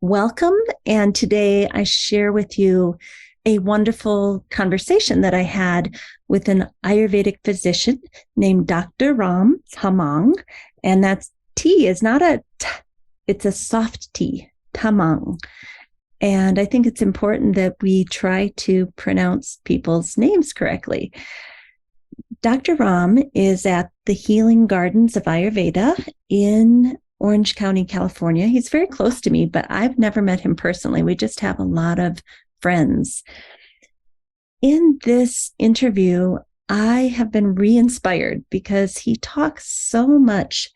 Welcome. And today I share with you a wonderful conversation that I had with an Ayurvedic physician named Dr. Ram Tamang. And that's T is not a T, it's a soft T, Tamang. And I think it's important that we try to pronounce people's names correctly. Dr. Ram is at the Healing Gardens of Ayurveda in Orange County, California. He's very close to me, but I've never met him personally. We just have a lot of friends. In this interview, I have been re-inspired because he talks so much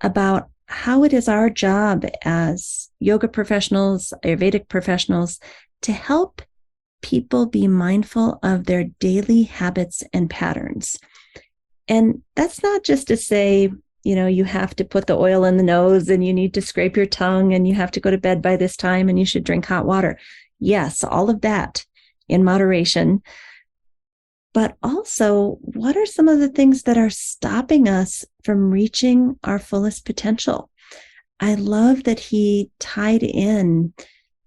about how it is our job as yoga professionals, Ayurvedic professionals, to help people be mindful of their daily habits and patterns. And that's not just to say, you have to put the oil in the nose and you need to scrape your tongue and you have to go to bed by this time and you should drink hot water. Yes, all of that in moderation. But also, what are some of the things that are stopping us from reaching our fullest potential? I love that he tied in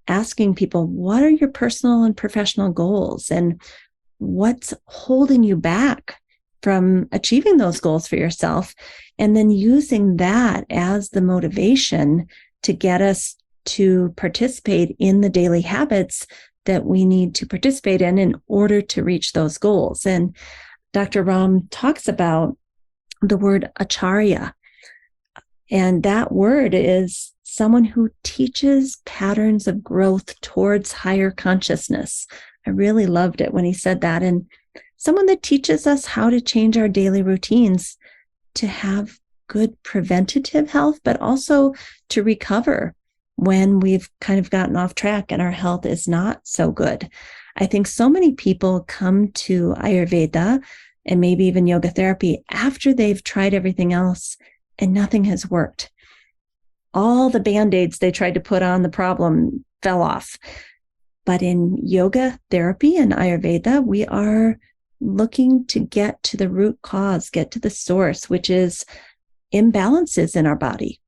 asking people, what are your personal and professional goals and what's holding you back from achieving those goals for yourself? And then using that as the motivation to get us to participate in the daily habits that we need to participate in order to reach those goals. And Dr. Ram talks about the word acharya. And that word is someone who teaches patterns of growth towards higher consciousness. I really loved it when he said that. And someone that teaches us how to change our daily routines to have good preventative health, but also to recover when we've kind of gotten off track and our health is not so good. I think so many people come to Ayurveda and maybe even yoga therapy after they've tried everything else and nothing has worked. All the Band-Aids they tried to put on the problem fell off. But in yoga therapy and Ayurveda, we are looking to get to the root cause, get to the source, which is imbalances in our body.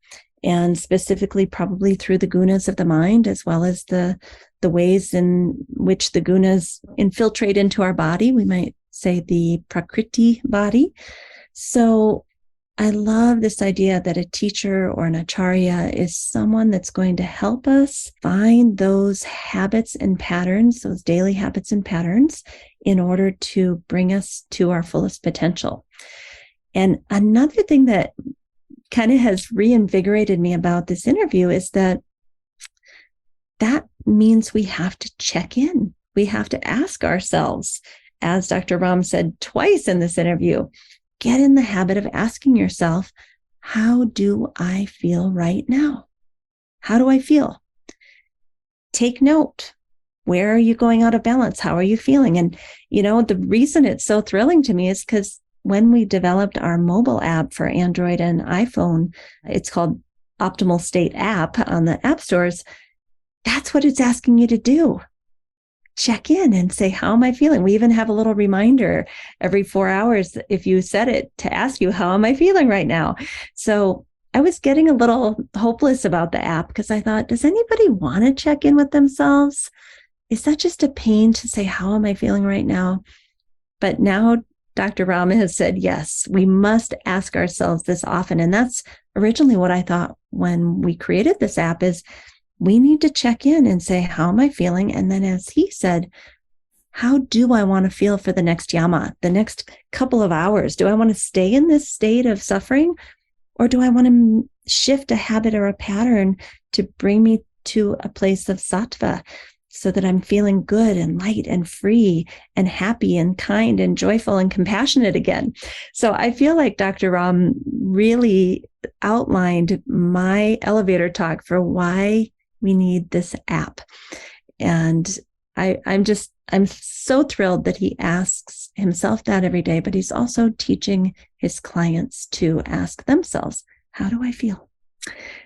And specifically, probably through the gunas of the mind, as well as the ways in which the gunas infiltrate into our body. We might say the prakriti body. So I love this idea that a teacher or an acharya is someone that's going to help us find those habits and patterns, those daily habits and patterns, in order to bring us to our fullest potential. And another thing that kind of has reinvigorated me about this interview is that means we have to check in. We have to ask ourselves, as Dr. Ram said twice in this interview, get in the habit of asking yourself, how do I feel right now? How do I feel? Take note. Where are you going out of balance? How are you feeling? And, the reason it's so thrilling to me is because when we developed our mobile app for Android and iPhone, it's called Optimal State app on the app stores. That's what it's asking you to do. Check in and say, how am I feeling? We even have a little reminder every 4 hours, if you set it, to ask you, how am I feeling right now? So I was getting a little hopeless about the app because I thought, does anybody want to check in with themselves? Is that just a pain to say, how am I feeling right now? But now Dr. Ram has said, yes, we must ask ourselves this often. And that's originally what I thought when we created this app is, we need to check in and say, how am I feeling? And then as he said, how do I want to feel for the next yama, the next couple of hours? Do I want to stay in this state of suffering? Or do I want to shift a habit or a pattern to bring me to a place of sattva so that I'm feeling good and light and free and happy and kind and joyful and compassionate again? So I feel like Dr. Ram really outlined my elevator talk for why we need this app. And I'm so thrilled that he asks himself that every day, but he's also teaching his clients to ask themselves, how do I feel?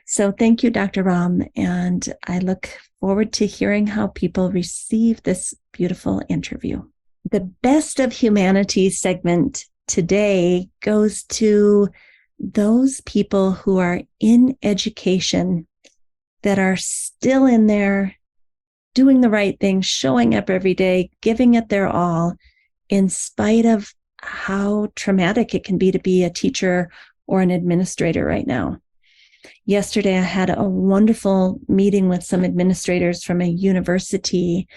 So thank you, Dr. Ram. And I look forward to hearing how people receive this beautiful interview. The Best of Humanity segment today goes to those people who are in education that are still in there doing the right thing, showing up every day, giving it their all, in spite of how traumatic it can be to be a teacher or an administrator right now. Yesterday, I had a wonderful meeting with some administrators from a university,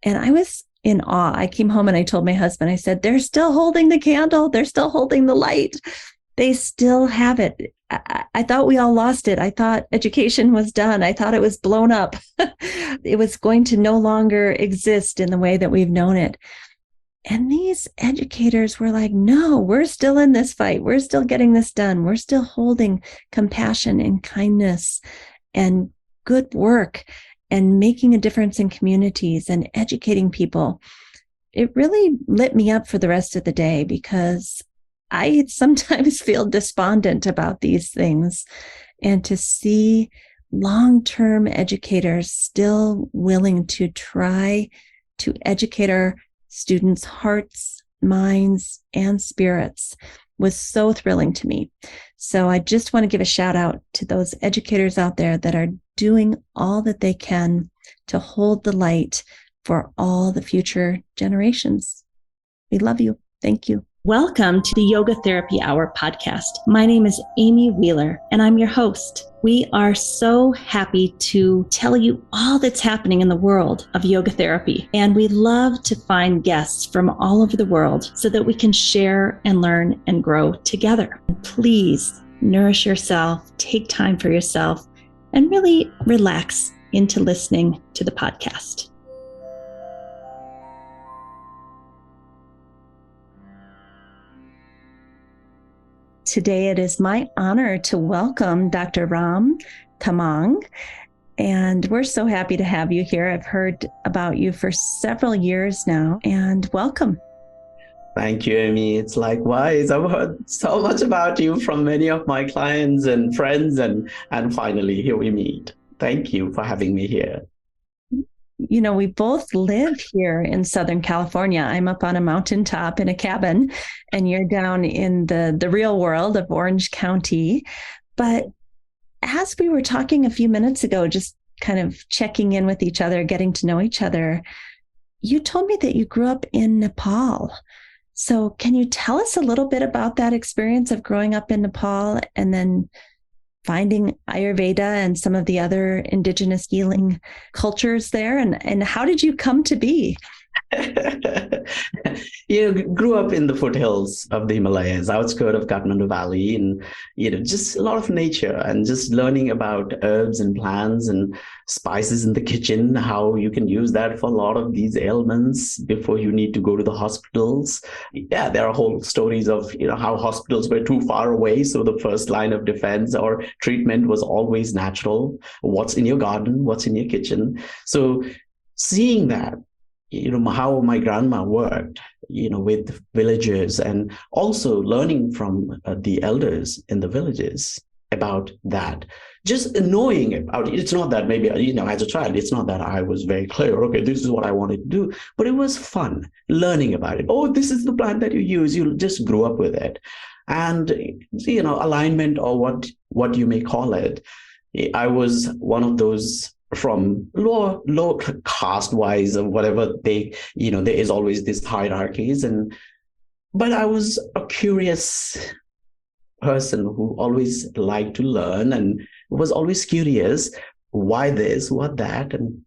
and I was in awe. I came home and I told my husband, I said, they're still holding the candle. They're still holding the light. They still have it. I thought we all lost it. I thought education was done. I thought it was blown up. It was going to no longer exist in the way that we've known it. And these educators were like, no, we're still in this fight. We're still getting this done. We're still holding compassion and kindness and good work and making a difference in communities and educating people. It really lit me up for the rest of the day, because I sometimes feel despondent about these things. And to see long-term educators still willing to try to educate our students' hearts, minds, and spirits was so thrilling to me. So I just want to give a shout out to those educators out there that are doing all that they can to hold the light for all the future generations. We love you. Thank you. Welcome to the Yoga Therapy Hour podcast. My name is Amy Wheeler, and I'm your host. We are so happy to tell you all that's happening in the world of yoga therapy. And we love to find guests from all over the world so that we can share and learn and grow together. Please nourish yourself, take time for yourself, and really relax into listening to the podcast. Today, it is my honor to welcome Dr. Ram Tamang, and we're so happy to have you here. I've heard about you for several years now, and welcome. Thank you, Amy. It's likewise. I've heard so much about you from many of my clients and friends, and finally, here we meet. Thank you for having me here. You know, we both live here in Southern California. I'm up on a mountaintop in a cabin, and you're down in the real world of Orange County. But as we were talking a few minutes ago, just kind of checking in with each other, getting to know each other, you told me that you grew up in Nepal. So can you tell us a little bit about that experience of growing up in Nepal and then finding Ayurveda and some of the other indigenous healing cultures there? And how did you come to be? Grew up in the foothills of the Himalayas, outskirts of Kathmandu Valley, and just a lot of nature and just learning about herbs and plants and spices in the kitchen, how you can use that for a lot of these ailments before you need to go to the hospitals. Yeah, there are whole stories of how hospitals were too far away, so the first line of defense or treatment was always natural. What's in your garden? What's in your kitchen? So seeing that, how my grandma worked, with villagers, and also learning from the elders in the villages about that. Just knowing about it. It's not that maybe, as a child, it's not that I was very clear, okay, this is what I wanted to do, but it was fun learning about it. Oh, this is the plant that you use. You just grew up with it. And, alignment, or what you may call it. I was one of those from low caste wise or whatever there is always this hierarchies, but I was a curious person who always liked to learn and was always curious, why this, what that, and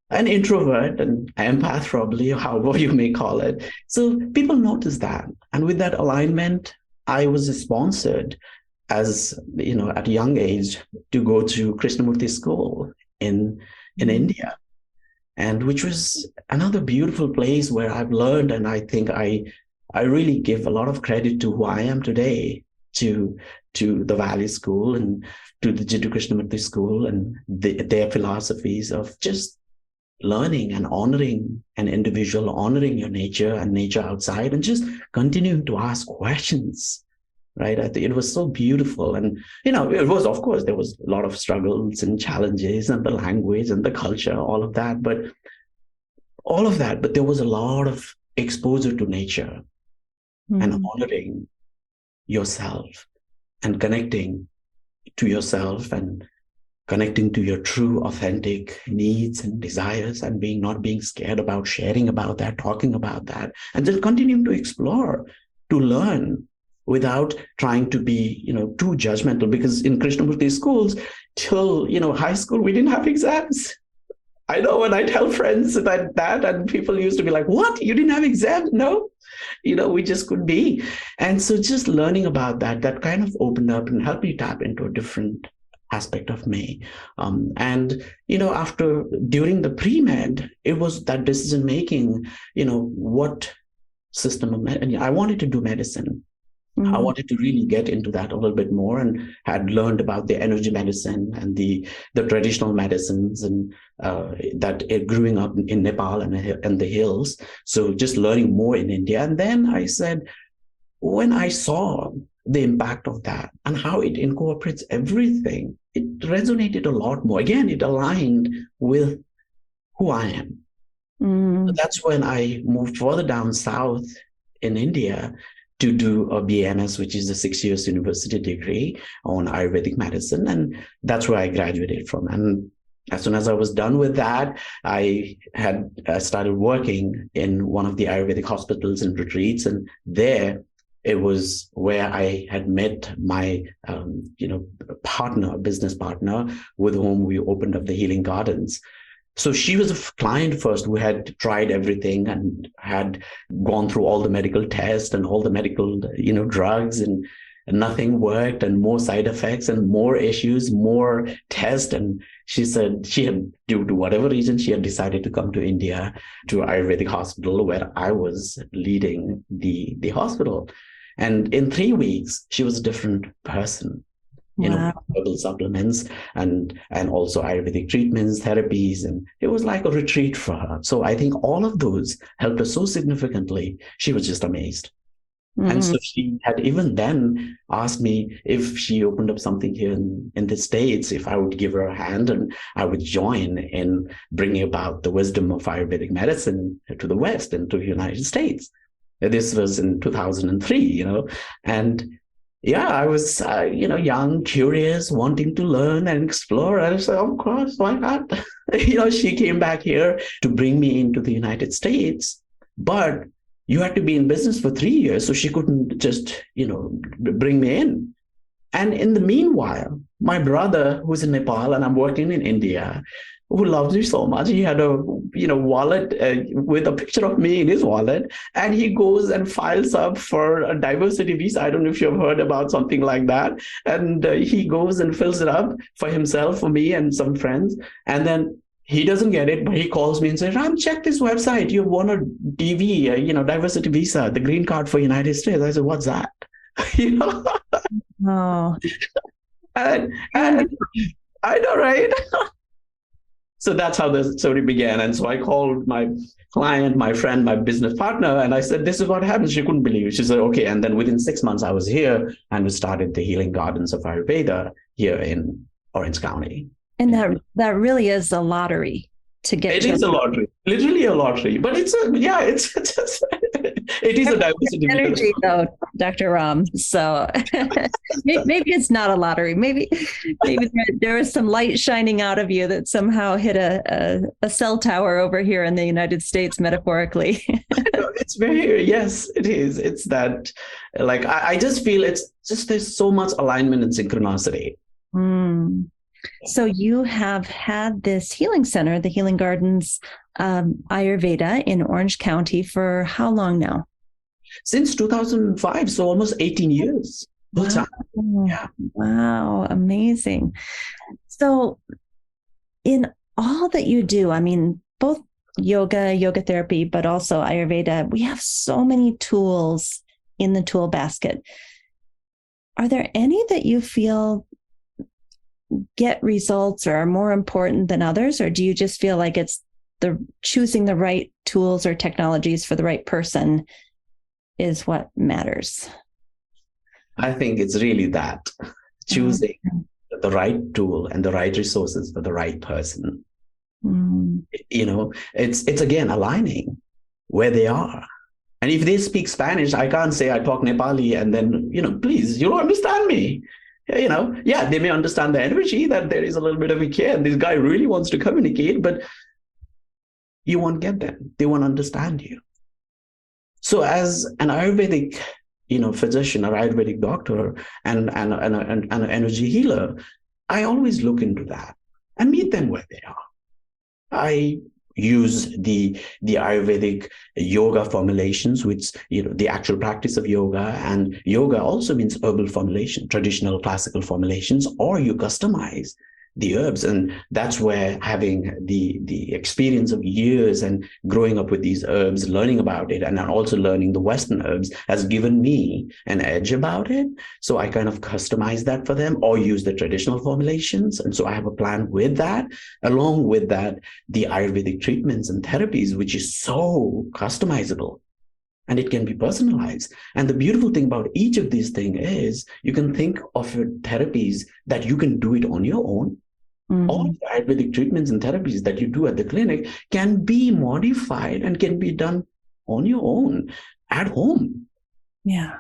an introvert and empath, probably, however you may call it. So people notice that, and with that alignment, I was sponsored as at a young age to go to Krishnamurti school in India, and which was another beautiful place where I've learned, and I think I really give a lot of credit to who I am today, to the Valley School and to the Jiddu Krishnamurti School and their philosophies of just learning and honoring an individual, honoring your nature and nature outside, and just continuing to ask questions. Right. I think it was so beautiful. And, it was, of course, there was a lot of struggles and challenges and the language and the culture, all of that. But there was a lot of exposure to nature and honoring yourself and connecting to yourself and connecting to your true, authentic needs and desires, and not being scared about sharing about that, talking about that, and then continuing to explore, to learn without trying to be, too judgmental. Because in Krishnamurti schools, till, high school, we didn't have exams. I know when I tell friends that, and people used to be like, what? You didn't have exams? No, we just could be. And so just learning about that kind of opened up and helped me tap into a different aspect of me. And, during the pre-med, it was that decision making, what system of medicine. I wanted to do medicine. I wanted to really get into that a little bit more, and had learned about the energy medicine and the traditional medicines, and that growing up in Nepal and the hills. So just learning more in India. And then I said, when I saw the impact of that and how it incorporates everything, it resonated a lot more. Again, it aligned with who I am. So that's when I moved further down south in India to do a BMS, which is a 6 years university degree on Ayurvedic medicine. And that's where I graduated from. And as soon as I was done with that, I started working in one of the Ayurvedic hospitals and retreats. And there, it was where I had met my, business partner, with whom we opened up the Healing Gardens. So she was a client first who had tried everything and had gone through all the medical tests and all the medical, drugs, and nothing worked, and more side effects and more issues, more tests. And she said she had, due to whatever reason, she had decided to come to India to Ayurvedic hospital, where I was leading the hospital. And in 3 weeks, she was a different person. Wow. Herbal supplements and also Ayurvedic treatments, therapies, and it was like a retreat for her. So I think all of those helped her so significantly. She was just amazed. And so she had even then asked me if she opened up something here in the States, if I would give her a hand and I would join in bringing about the wisdom of Ayurvedic medicine to the West and to the United States. This was in 2003, and yeah, I was, young, curious, wanting to learn and explore. And I said, of course, why not? She came back here to bring me into the United States, but you had to be in business for 3 years. So she couldn't just, bring me in. And in the meanwhile, my brother, who's in Nepal and I'm working in India, who loves me so much, he had a wallet with a picture of me in his wallet, and he goes and files up for a diversity visa. I don't know if you've heard about something like that. And he goes and fills it up for himself, for me, and some friends. And then he doesn't get it, but he calls me and says, Ram, check this website. You won a DV, diversity visa, the green card for United States. I said, what's that? Oh. And I know, right? So that's how the story began. And so I called my client, my friend, my business partner, and I said, this is what happens. She couldn't believe it. She said, okay. And then within 6 months, I was here, and we started the Healing Gardens of Ayurveda here in Orange County. And that really is a lottery to get. It is a lottery, literally a lottery. But it is a diversity energy, though, Dr. Ram. So maybe it's not a lottery. Maybe there is some light shining out of you that somehow hit a cell tower over here in the United States, metaphorically. It's yes, it is. It's that, like, I just feel it's just, there's so much alignment and synchronicity. So you have had this healing center, the Healing Gardens Ayurveda in Orange County, for how long now? Since 2005, so almost 18 years. Wow. Yeah. Wow, amazing. So in all that you do, I mean, both yoga therapy, but also Ayurveda, we have so many tools in the tool basket. Are there any that you feel get results or are more important than others? Or do you just feel like it's choosing the right tools or technologies for the right person is what matters? I think it's really that, choosing the right tool and the right resources for the right person. It's again aligning where they are. And if they speak Spanish, I can't say I talk Nepali and then, please, you don't understand me. Yeah, they may understand the energy that there is a little bit of a care. This guy really wants to communicate, but you won't get them. They won't understand you. So as an Ayurvedic, physician or Ayurvedic doctor and an energy healer, I always look into that and meet them where they are. I use the Ayurvedic yoga formulations, which, the actual practice of yoga. And yoga also means herbal formulation, traditional classical formulations, or you customize the herbs. And that's where having the experience of years and growing up with these herbs, learning about it, and also learning the Western herbs has given me an edge about it. So I kind of customize that for them or use the traditional formulations. And so I have a plan with that. Along with that, the Ayurvedic treatments and therapies, which is so customizable. And it can be personalized. And the beautiful thing about each of these things is you can think of your therapies that you can do it on your own. Mm-hmm. All the Ayurvedic treatments and therapies that you do at the clinic can be modified and can be done on your own at home. Yeah.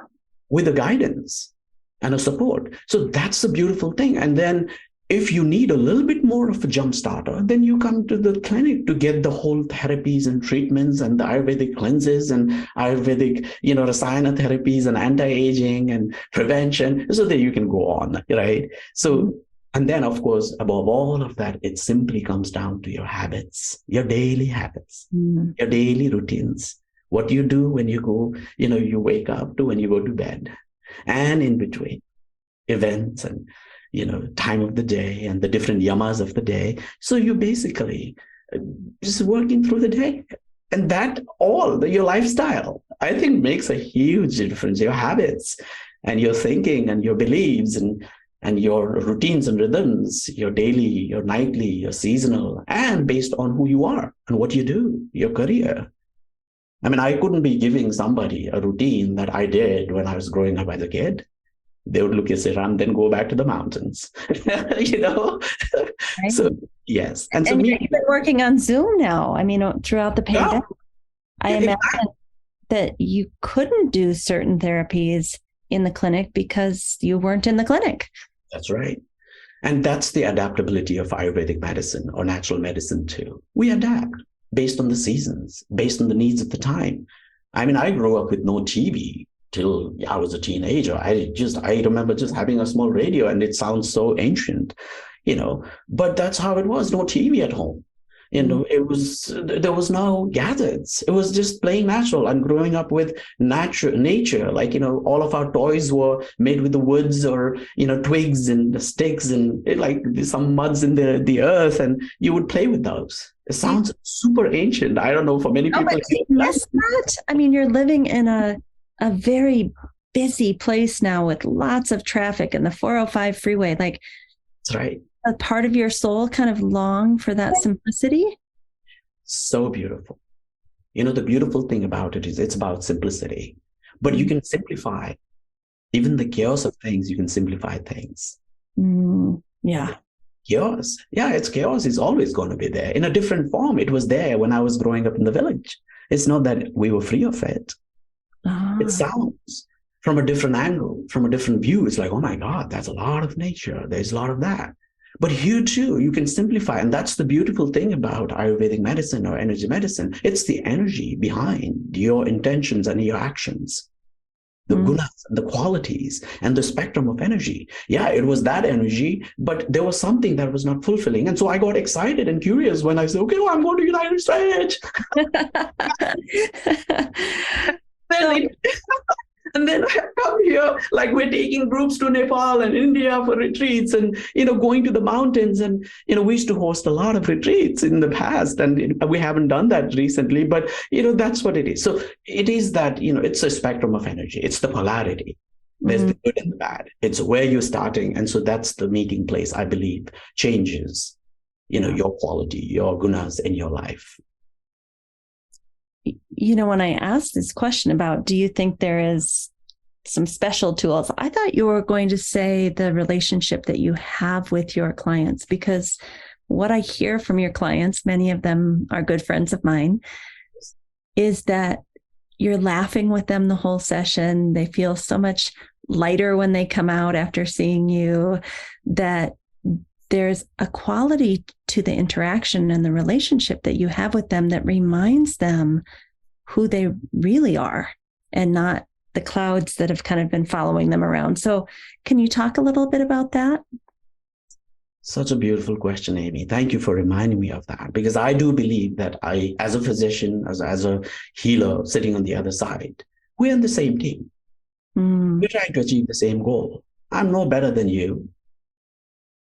With a guidance and a support. So that's the beautiful thing. And then if you need a little bit more of a jump starter, then you come to the clinic to get the whole therapies and treatments and the Ayurvedic cleanses and Ayurvedic, Rasayana therapies and anti-aging and prevention, so that you can go on, right? So, and then, of course, above all of that, it simply comes down to your habits, your daily habits, your daily routines, what you do when you go, you wake up to when you go to bed, and in between events and time of the day and the different yamas of the day. So you basically just working through the day. And that your lifestyle, I think, makes a huge difference. Your habits and your thinking and your beliefs and your routines and rhythms, your daily, your nightly, your seasonal, and based on who you are and what you do, your career. I mean, I couldn't be giving somebody a routine that I did when I was growing up as a kid. They would look and say, Ram, then go back to the mountains, Right? So, yes. And so you've been working on Zoom now. I mean, throughout the pandemic, I imagine that you couldn't do certain therapies in the clinic because you weren't in the clinic. That's right. And that's the adaptability of Ayurvedic medicine or natural medicine too. We adapt based on the seasons, based on the needs of the time. I mean, I grew up with no TV till I was a teenager. I remember just having a small radio, and it sounds so ancient, but that's how it was. No TV at home. There was no gadgets. It was just playing natural and growing up with nature. Like, all of our toys were made with the woods or, twigs and the sticks and like some muds in the earth, and you would play with those. It sounds super ancient. I don't know, for many people. But you miss that? I mean, you're living in a very busy place now with lots of traffic and the 405 freeway. Like, that's right. A part of your soul kind of long for that simplicity? So beautiful. The beautiful thing about it is it's about simplicity, but you can simplify even the chaos of things. You can simplify things. Yeah. Chaos. Yeah, it's chaos is always going to be there in a different form. It was there when I was growing up in the village. It's not that we were free of it. It sounds from a different angle, from a different view. It's like, oh my God, that's a lot of nature. There's a lot of that. But here too, you can simplify. And that's the beautiful thing about Ayurvedic medicine or energy medicine. It's the energy behind your intentions and your actions, the gunas and the qualities and the spectrum of energy. Yeah, it was that energy, but there was something that was not fulfilling. And so I got excited and curious when I said, okay, well, I'm going to United States. And then I come here, like we're taking groups to Nepal and India for retreats and, going to the mountains. And, we used to host a lot of retreats in the past, and we haven't done that recently, but, that's what it is. So it is that, it's a spectrum of energy. It's the polarity. There's the good and the bad. It's where you're starting. And so that's the meeting place, I believe, changes, your quality, your gunas in your life. When I asked this question about, do you think there is some special tools? I thought you were going to say the relationship that you have with your clients, because what I hear from your clients, many of them are good friends of mine, is that you're laughing with them the whole session. They feel so much lighter when they come out after seeing you, that there's a quality to the interaction and the relationship that you have with them that reminds them who they really are and not the clouds that have kind of been following them around. So can you talk a little bit about that? Such a beautiful question, Amy. Thank you for reminding me of that, because I do believe that I, as a physician, as a healer sitting on the other side, we're on the same team. We're trying to achieve the same goal. I'm no better than you.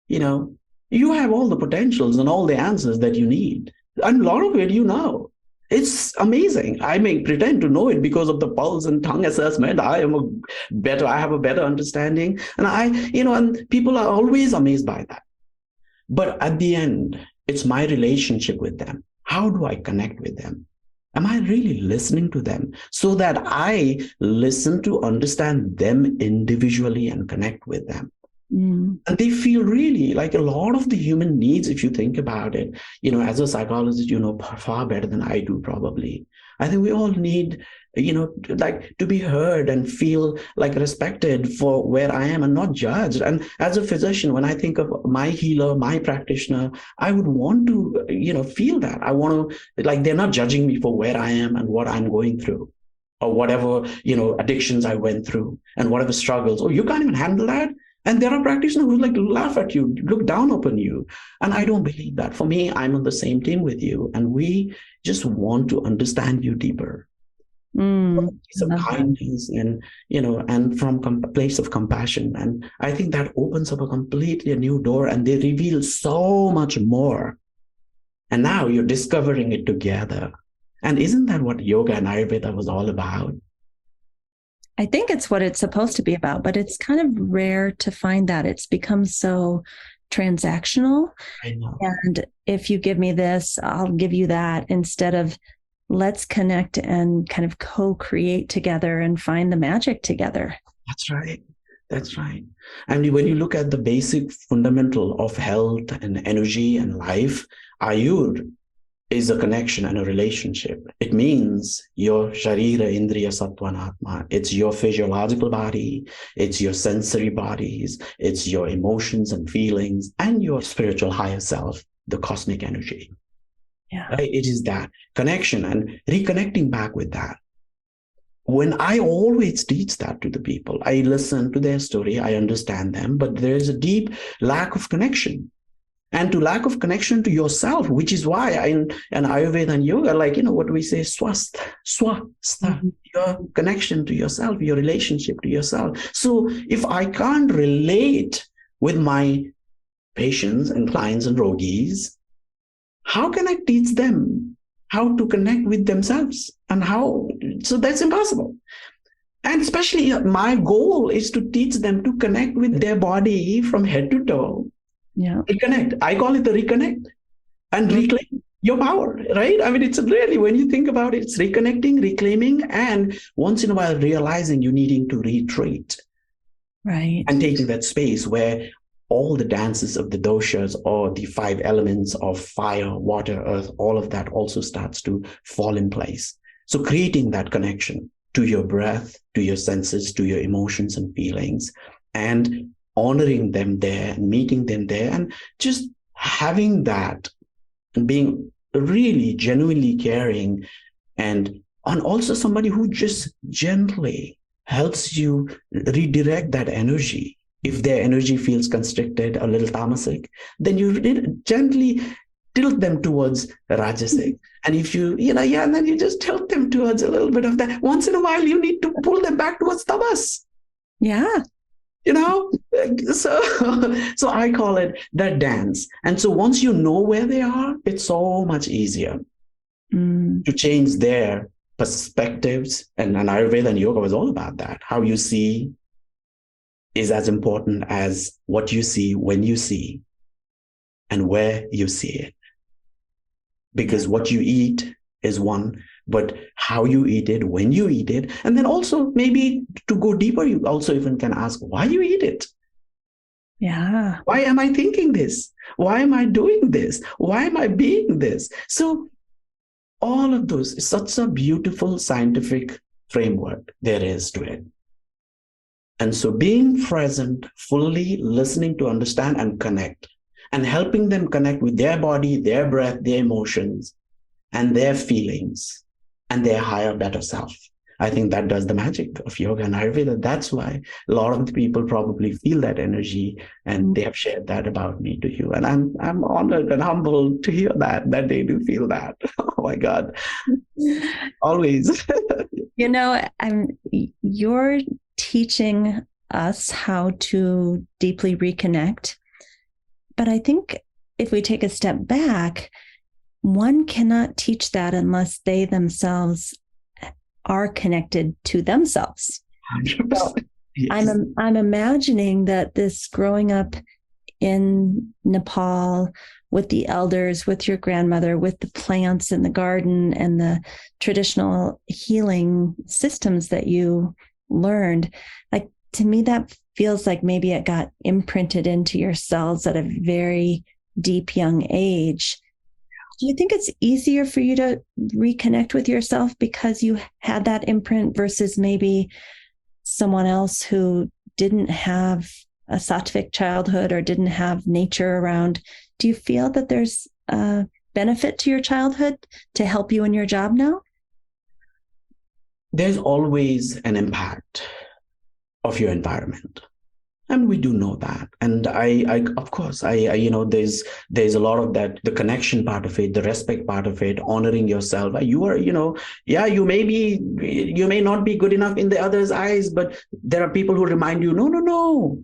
You know, you have all the potentials and all the answers that you need. And a lot of it, you know. It's amazing. I may pretend to know it because of the pulse and tongue assessment. I have a better understanding. And and people are always amazed by that. But at the end, it's my relationship with them. How do I connect with them? Am I really listening to them so that I listen to understand them individually and connect with them? And they feel really like a lot of the human needs, if you think about it, as a psychologist, far better than I do, probably. I think we all need, like to be heard and feel like respected for where I am and not judged. And as a physician, when I think of my healer, my practitioner, I would want to, feel that. I want to, like, they're not judging me for where I am and what I'm going through, or whatever, addictions I went through and whatever struggles. Oh, you can't even handle that? And there are practitioners who like to laugh at you, look down upon you. And I don't believe that. For me, I'm on the same team with you. And we just want to understand you deeper. Some kindness and from a place of compassion. And I think that opens up a completely new door, and they reveal so much more. And now you're discovering it together. And isn't that what yoga and Ayurveda was all about? I think it's what it's supposed to be about, but it's kind of rare to find that. It's become so transactional. I know. And if you give me this, I'll give you that, instead of let's connect and kind of co-create together and find the magic together. That's right. That's right. I mean, when you look at the basic fundamental of health and energy and life, Ayur is a connection and a relationship. It means your Sharira, Indriya, Sattva, and Atma. It's your physiological body, it's your sensory bodies, it's your emotions and feelings, and your spiritual higher self, the cosmic energy. Yeah. Right? It is that connection and reconnecting back with that. When I always teach that to the people, I listen to their story, I understand them, but there is a deep lack of connection. And to lack of connection to yourself, which is why in Ayurveda and yoga, like, what we say, swastha, your connection to yourself, your relationship to yourself. So if I can't relate with my patients and clients and yogis, how can I teach them how to connect with themselves and how? So that's impossible. And especially my goal is to teach them to connect with their body from head to toe. Yeah. Reconnect. I call it the reconnect and reclaim your power, right? I mean, it's really, when you think about it, it's reconnecting, reclaiming, and once in a while realizing you needing to retreat. Right. And taking that space where all the dances of the doshas or the 5 elements of fire, water, earth, all of that also starts to fall in place. So creating that connection to your breath, to your senses, to your emotions and feelings, and honoring them there and meeting them there, and just having that and being really genuinely caring, and also somebody who just gently helps you redirect that energy. If their energy feels constricted, a little tamasic, then you gently tilt them towards rajasic. And if and then you just tilt them towards a little bit of that. Once in a while, you need to pull them back towards tamas. Yeah. So I call it that dance. And so once you know where they are, it's so much easier to change their perspectives. And Ayurveda and yoga was all about that. How you see is as important as what you see when you see and where you see it. Because what you eat is one, but how you eat it, when you eat it, and then also maybe to go deeper, you also even can ask why you eat it. Yeah. Why am I thinking this? Why am I doing this? Why am I being this? So All of those is such a beautiful scientific framework there is to it. And so being present, fully listening to understand and connect, and helping them connect with their body, their breath, their emotions, and their feelings, and their higher, better self. I think that does the magic of yoga and Ayurveda. That's why a lot of the people probably feel that energy, and they have shared that about me to you. And I'm honored and humbled to hear that they do feel that. Oh my God. Always. You're teaching us how to deeply reconnect. But I think if we take a step back, one cannot teach that unless they themselves are connected to themselves. 100%. So Yes. I'm imagining that this growing up in Nepal with the elders, with your grandmother, with the plants in the garden and the traditional healing systems that you learned, like, to me, that feels like maybe it got imprinted into your cells at a very deep young age. Do you think it's easier for you to reconnect with yourself because you had that imprint versus maybe someone else who didn't have a sattvic childhood or didn't have nature around? Do you feel that there's a benefit to your childhood to help you in your job now? There's always an impact of your environment. And we do know that. And I of course, there's a lot of that, the connection part of it, the respect part of it, honoring yourself. You are, you may not be good enough in the other's eyes, but there are people who remind you, no,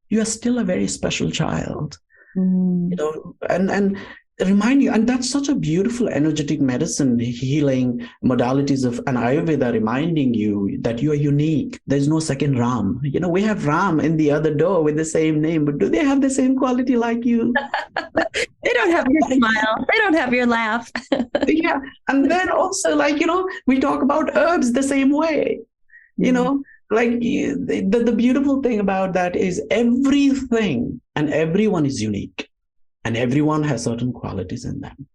you are still a very special child. And remind you, and that's such a beautiful energetic medicine, healing modalities of an Ayurveda reminding you that you are unique. There's no second Ram. We have Ram in the other door with the same name, but do they have the same quality like you? They don't have your smile. They don't have your laugh. Yeah. And then also, we talk about herbs the same way. The beautiful thing about that is everything and everyone is unique. And everyone has certain qualities in them.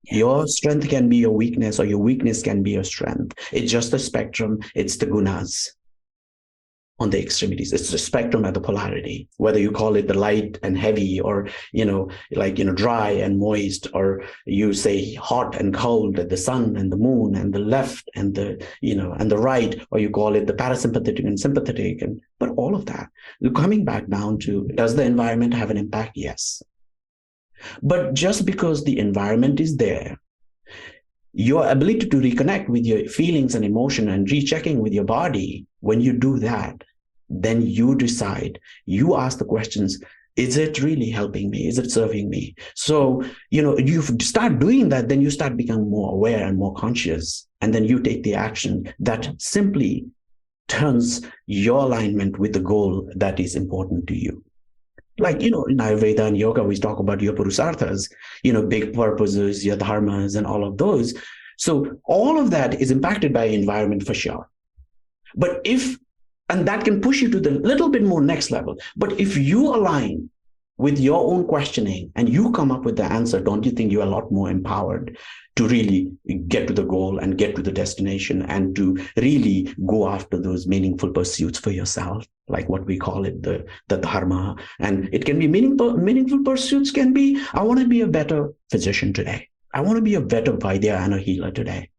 Yeah. Your strength can be your weakness, or your weakness can be your strength. It's just the spectrum. It's the gunas on the extremities. It's the spectrum at the polarity, whether you call it the light and heavy, or, dry and moist, or you say hot and cold, the sun and the moon and the left and the right, or you call it the parasympathetic and sympathetic. But all of that, coming back down to, does the environment have an impact? Yes. But just because the environment is there, your ability to reconnect with your feelings and emotion and rechecking with your body, when you do that, then you decide, you ask the questions, is it really helping me? Is it serving me? So, you start doing that, then you start becoming more aware and more conscious. And then you take the action that simply turns your alignment with the goal that is important to you. Like, in Ayurveda and yoga, we talk about your purusarthas, big purposes, your dharmas, and all of those. So all of that is impacted by environment for sure. And that can push you to the little bit more next level. But if you align with your own questioning and you come up with the answer, don't you think you're a lot more empowered to really get to the goal and get to the destination and to really go after those meaningful pursuits for yourself, like what we call it, the dharma. And it can be meaningful pursuits can be, I want to be a better physician today. I want to be a better Vaidya and a healer today.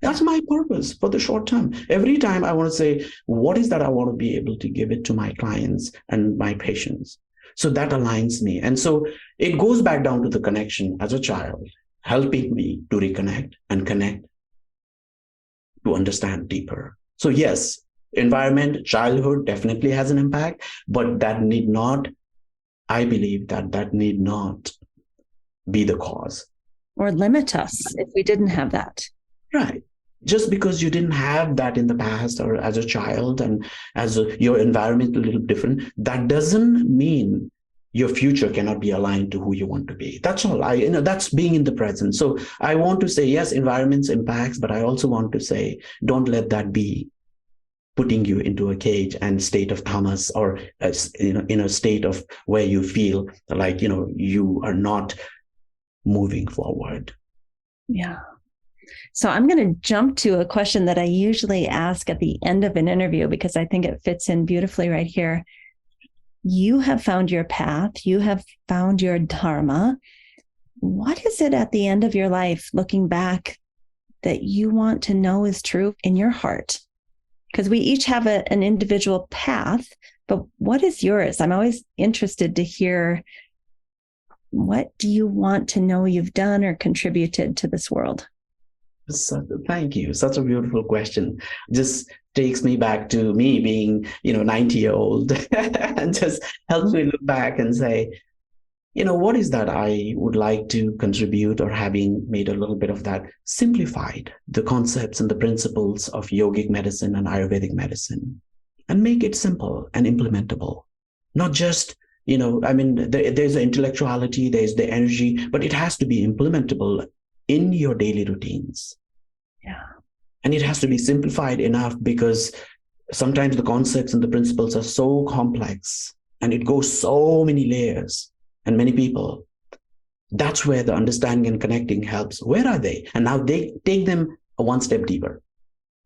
That's my purpose for the short term. Every time I want to say, what is that I want to be able to give it to my clients and my patients? So that aligns me. And so it goes back down to the connection as a child, helping me to reconnect and connect, to understand deeper. So yes, environment, childhood definitely has an impact, but that need not, I believe that need not be the cause. Or limit us if we didn't have that. Right. Just because you didn't have that in the past or as a child and your environment a little different, that doesn't mean your future cannot be aligned to who you want to be. That's all. That's being in the present. So I want to say, yes, environment's impacts, but I also want to say, don't let that be putting you into a cage and state of tamas, or in a state of where you feel like, you are not moving forward. Yeah. So I'm going to jump to a question that I usually ask at the end of an interview because I think it fits in beautifully right here. You have found your path. You have found your dharma. What is it at the end of your life, looking back, that you want to know is true in your heart? Because we each have an individual path, but what is yours? I'm always interested to hear, what do you want to know you've done or contributed to this world? Thank you. Such a beautiful question. Just takes me back to me being, 90-year-old and just helps me look back and say, what is that I would like to contribute, or having made a little bit of that, simplified the concepts and the principles of yogic medicine and Ayurvedic medicine and make it simple and implementable. Not just, there's the intellectuality, there's the energy, but it has to be implementable in your daily routines. Yeah. And it has to be simplified enough, because sometimes the concepts and the principles are so complex and it goes so many layers and many people. That's where the understanding and connecting helps. Where are they? And now they take them one step deeper.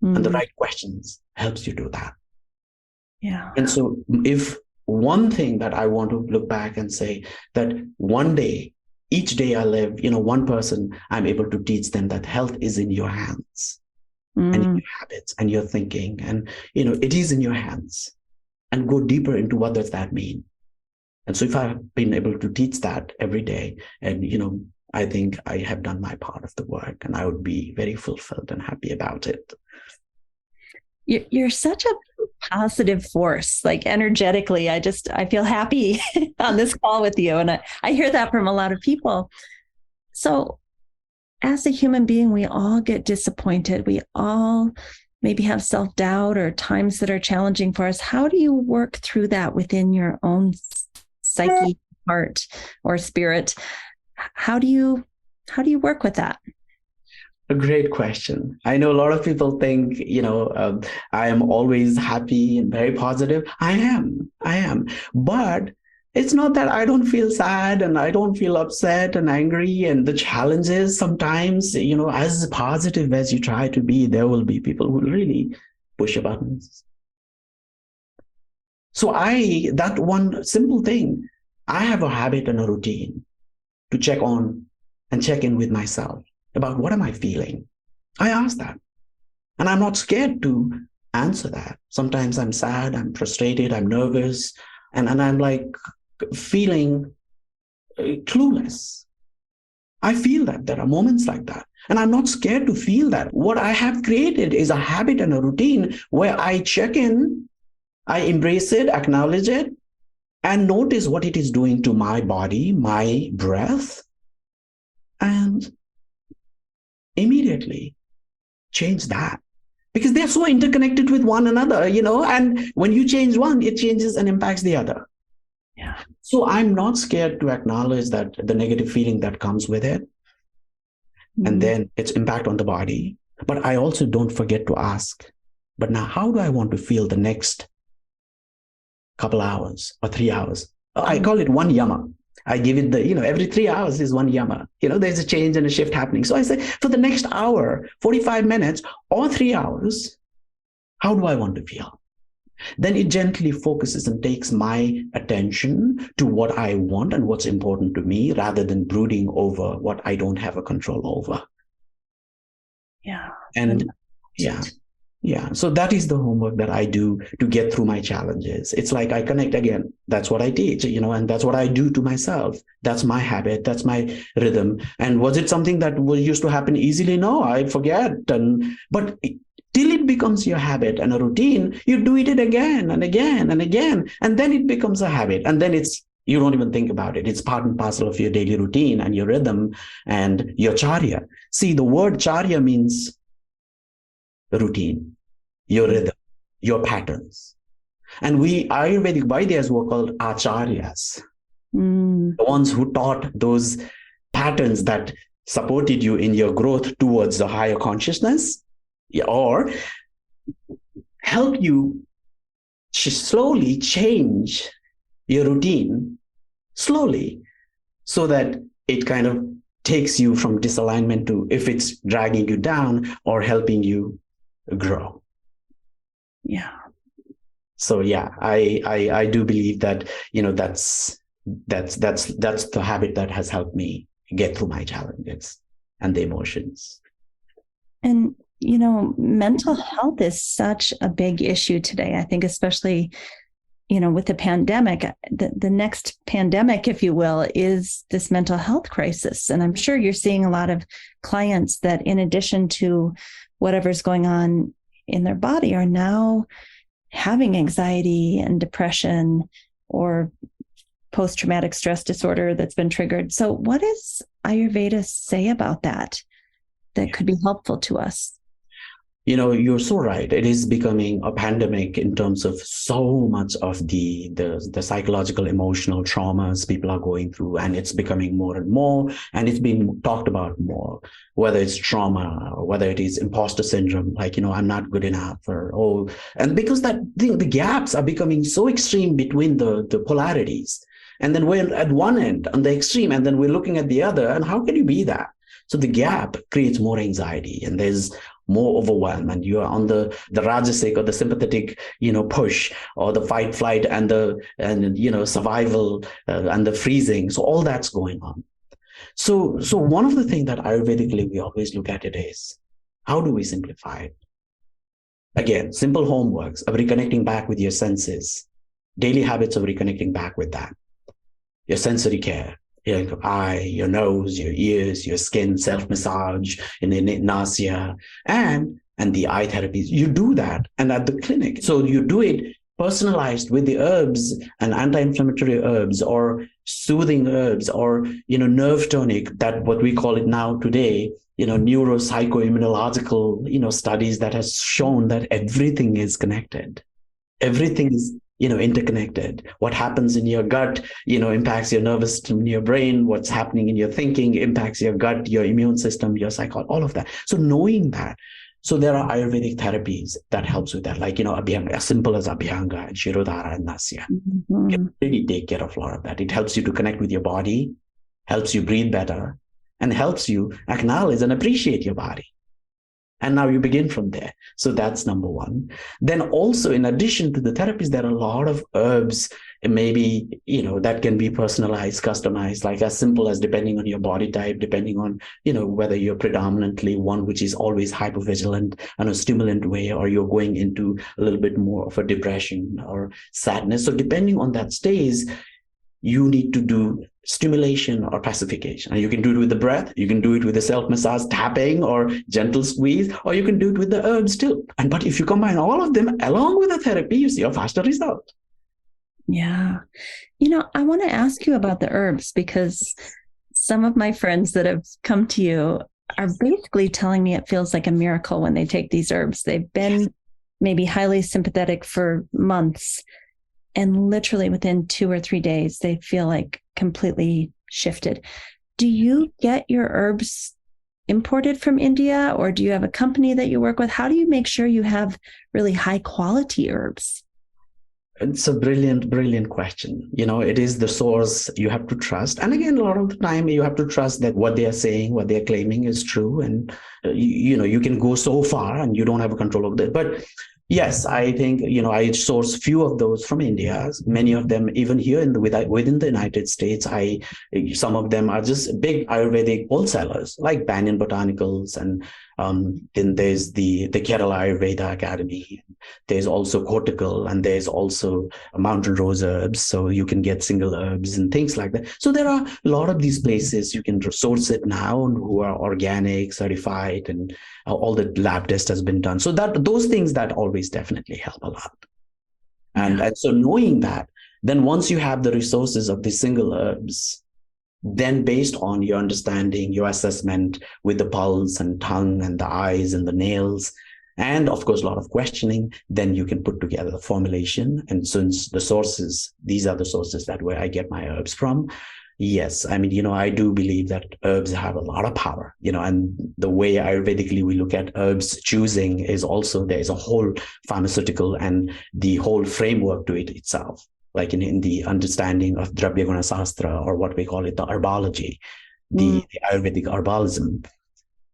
And the right questions helps you do that. Yeah. And so if one thing that I want to look back and say, that one day, each day I live, one person, I'm able to teach them that health is in your hands and in your habits and your thinking. And, it is in your hands, and go deeper into what does that mean. And so if I've been able to teach that every day, and, I think I have done my part of the work, and I would be very fulfilled and happy about it. You're such a positive force, like energetically. I feel happy on this call with you. And I hear that from a lot of people. So as a human being, we all get disappointed. We all maybe have self-doubt or times that are challenging for us. How do you work through that within your own psyche, heart, or spirit? How do you work with that? A great question. I know a lot of people think, I am always happy and very positive. I am. But it's not that I don't feel sad and I don't feel upset and angry. And the challenge is sometimes, as positive as you try to be, there will be people who really push your buttons. So that one simple thing, I have a habit and a routine to check on and check in with myself about what am I feeling. I ask that. And I'm not scared to answer that. Sometimes I'm sad, I'm frustrated, I'm nervous, and I'm like feeling clueless. I feel that there are moments like that. And I'm not scared to feel that. What I have created is a habit and a routine where I check in, I embrace it, acknowledge it, and notice what it is doing to my body, my breath, and immediately change that. Because they're so interconnected with one another, and when you change one, it changes and impacts the other. Yeah. So I'm not scared to acknowledge that the negative feeling that comes with it, and then its impact on the body. But I also don't forget to ask, but now how do I want to feel the next couple hours or 3 hours? I call it one yama. I give it every 3 hours is one yama. There's a change and a shift happening. So I say, for the next hour, 45 minutes or 3 hours, how do I want to feel? Then it gently focuses and takes my attention to what I want and what's important to me, rather than brooding over what I don't have a control over. Yeah. And yeah. So that is the homework that I do to get through my challenges. It's like I connect again. That's what I teach, and that's what I do to myself. That's my habit. That's my rhythm. And was it something that used to happen easily? No, I forget. But till it becomes your habit and a routine, you do it again and again and again. And then it becomes a habit. And then you don't even think about it. It's part and parcel of your daily routine and your rhythm and your charya. See, the word charya means routine, your rhythm, your patterns. And we Ayurvedic Vaidyas were called acharyas, the ones who taught those patterns that supported you in your growth towards the higher consciousness, or help you slowly change your routine slowly, so that it kind of takes you from disalignment to if it's dragging you down or helping you grow. Yeah. So yeah, I do believe that, that's the habit that has helped me get through my challenges and the emotions. And, mental health is such a big issue today. I think, especially, with the pandemic, the next pandemic, if you will, is this mental health crisis. And I'm sure you're seeing a lot of clients that, in addition to whatever's going on in their body, are now having anxiety and depression or post-traumatic stress disorder that's been triggered. So what does Ayurveda say about that could be helpful to us? You're so right. It is becoming a pandemic in terms of so much of the psychological, emotional traumas people are going through, and it's becoming more and more, and it's being talked about more, whether it's trauma or whether it is imposter syndrome, like, I'm not good enough, and because the gaps are becoming so extreme between the polarities. And then we're at one end on the extreme, and then we're looking at the other, and how can you be that? So the gap creates more anxiety, and there's more overwhelm, and you are on the rajasic or the sympathetic, push, or the fight, flight, and survival, and the freezing. So all that's going on. So one of the things that Ayurvedically we always look at it is, how do we simplify it? Again, simple homeworks of reconnecting back with your senses, daily habits of reconnecting back with that, your sensory care, your eye, your nose, your ears, your skin, self-massage, nausea, and the eye therapies. You do that, and at the clinic. So you do it personalized with the herbs and anti-inflammatory herbs or soothing herbs or, nerve tonic, that what we call it now today, neuropsychoimmunological, studies that has shown that everything is connected. Everything is interconnected. What happens in your gut, impacts your nervous system, your brain. What's happening in your thinking impacts your gut, your immune system, your psychology, all of that. So knowing that. So there are Ayurvedic therapies that helps with that, like, Abhyanga, as simple as Abhyanga and Shirodhara and Nasya. Mm-hmm. It really take care of a lot of that. It helps you to connect with your body, helps you breathe better, and helps you acknowledge and appreciate your body. And now you begin from there. So that's number one. Then also, in addition to the therapies, there are a lot of herbs, maybe, that can be personalized, customized, like as simple as depending on your body type, depending on, whether you're predominantly one which is always hypervigilant in a stimulant way, or you're going into a little bit more of a depression or sadness. So depending on that stage, you need to do stimulation or pacification. And you can do it with the breath, you can do it with the self-massage, tapping or gentle squeeze, or you can do it with the herbs too. But if you combine all of them along with the therapy, you see a faster result. Yeah. I want to ask you about the herbs, because some of my friends that have come to you are basically telling me it feels like a miracle when they take these herbs. They've been maybe highly sympathetic for months, and literally within 2 or 3 days, they feel like completely shifted. Do you get your herbs imported from India, or do you have a company that you work with? How do you make sure you have really high quality herbs? It's a brilliant, brilliant question. It is the source you have to trust. And again, a lot of the time you have to trust that what they are saying, what they're claiming is true. And, you can go so far and you don't have a control of that. But yes, I think, I source few of those from India. Many of them, even here within the United States, some of them are just big Ayurvedic wholesalers, like Banyan Botanicals, and then there's the Kerala Ayurveda Academy. There's also Cortical, and there's also Mountain Rose Herbs, so you can get single herbs and things like that. So there are a lot of these places you can source it now, who are organic, certified, and all the lab test has been done. So those things that always definitely help a lot. And so knowing that, then once you have the resources of the single herbs, then based on your understanding, your assessment with the pulse and tongue and the eyes and the nails, and of course, a lot of questioning, then you can put together the formulation. And since these are the sources that where I get my herbs from. Yes, I mean, I do believe that herbs have a lot of power, and the way Ayurvedically we look at herbs choosing is also, there's a whole pharmaceutical and the whole framework to it itself, like in the understanding of Dravya Guna Sastra, or what we call it, the herbology. Mm, the Ayurvedic herbalism.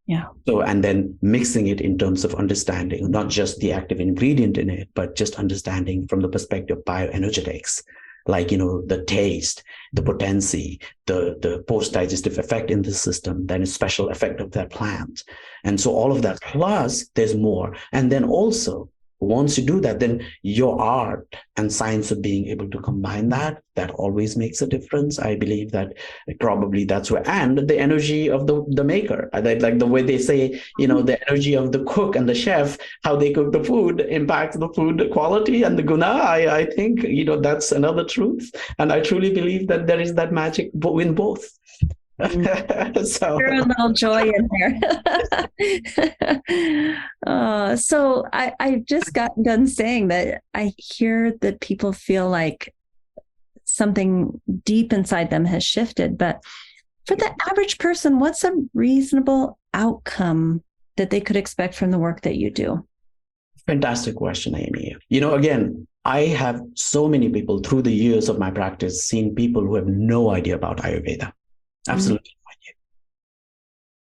yeah. So, and then mixing it in terms of understanding, not just the active ingredient in it, but just understanding from the perspective of bioenergetics, like, the taste, the potency, the post-digestive effect in the system, then a special effect of that plant. And so all of that, plus there's more. And then also, once you do that, then your art and science of being able to combine that always makes a difference. I believe that probably that's where, and the energy of the maker, like the way they say, the energy of the cook and the chef, how they cook the food impacts the food quality and the guna. I think, that's another truth. And I truly believe that there is that magic in both. So There's a little joy in there. So I just got done saying that I hear that people feel like something deep inside them has shifted. But for the average person, what's a reasonable outcome that they could expect from the work that you do? fantastic question, Amy. Again, I have so many people through the years of my practice seen people who have no idea about Ayurveda. Absolutely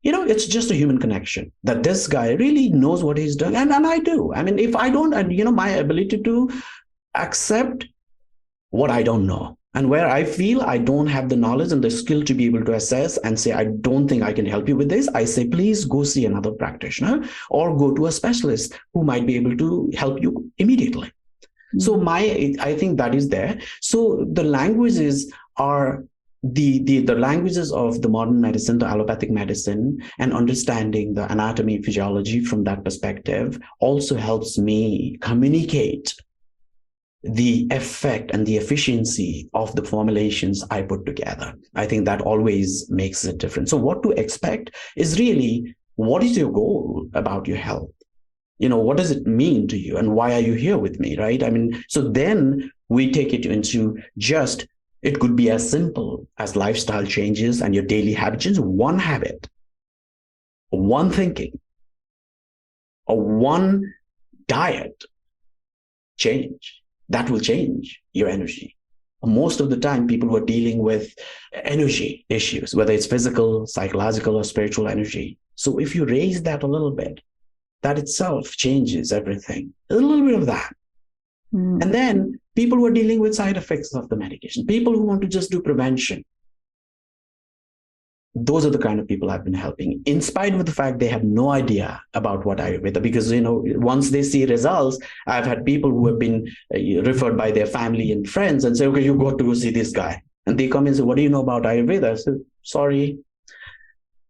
no idea. It's just a human connection that this guy really knows what he's doing. And I do. I mean, if I don't, and my ability to accept what I don't know and where I feel I don't have the knowledge and the skill to be able to assess and say, I don't think I can help you with this. I say, please go see another practitioner or go to a specialist who might be able to help you immediately. So I think that is there. So the languages are the languages of the modern medicine, the allopathic medicine, and understanding the anatomy, physiology from that perspective also helps me communicate the effect and the efficiency of the formulations I put together. I think that always makes a difference. So what to expect is really, what is your goal about your health? What does it mean to you and why are you here with me, right? I mean, so then we take it into just, it could be as simple as lifestyle changes and your daily habits, one habit, one thinking, or one diet change. That will change your energy. Most of the time, people who are dealing with energy issues, whether it's physical, psychological, or spiritual energy. So if you raise that a little bit, that itself changes everything. A little bit of that. And then people who are dealing with side effects of the medication, people who want to just do prevention. Those are the kind of people I've been helping, in spite of the fact they have no idea about what Ayurveda, because, once they see results, I've had people who have been referred by their family and friends and say, okay, you got to go see this guy. And they come and say, what do you know about Ayurveda? I say, sorry.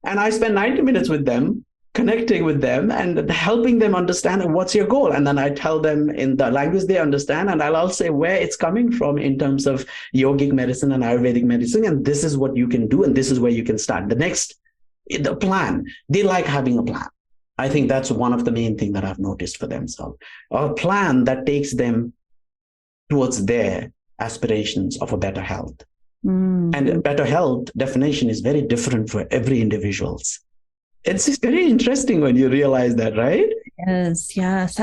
And I spend 90 minutes with them, connecting with them and helping them understand what's your goal. And then I tell them in the language they understand, and I'll say where it's coming from in terms of yogic medicine and Ayurvedic medicine. And this is what you can do. And this is where you can start. The plan, they like having a plan. I think that's one of the main things that I've noticed for themselves. A plan that takes them towards their aspirations of a better health. And a better health definition is very different for every individual. It's just very interesting when you realize that, right? Yes.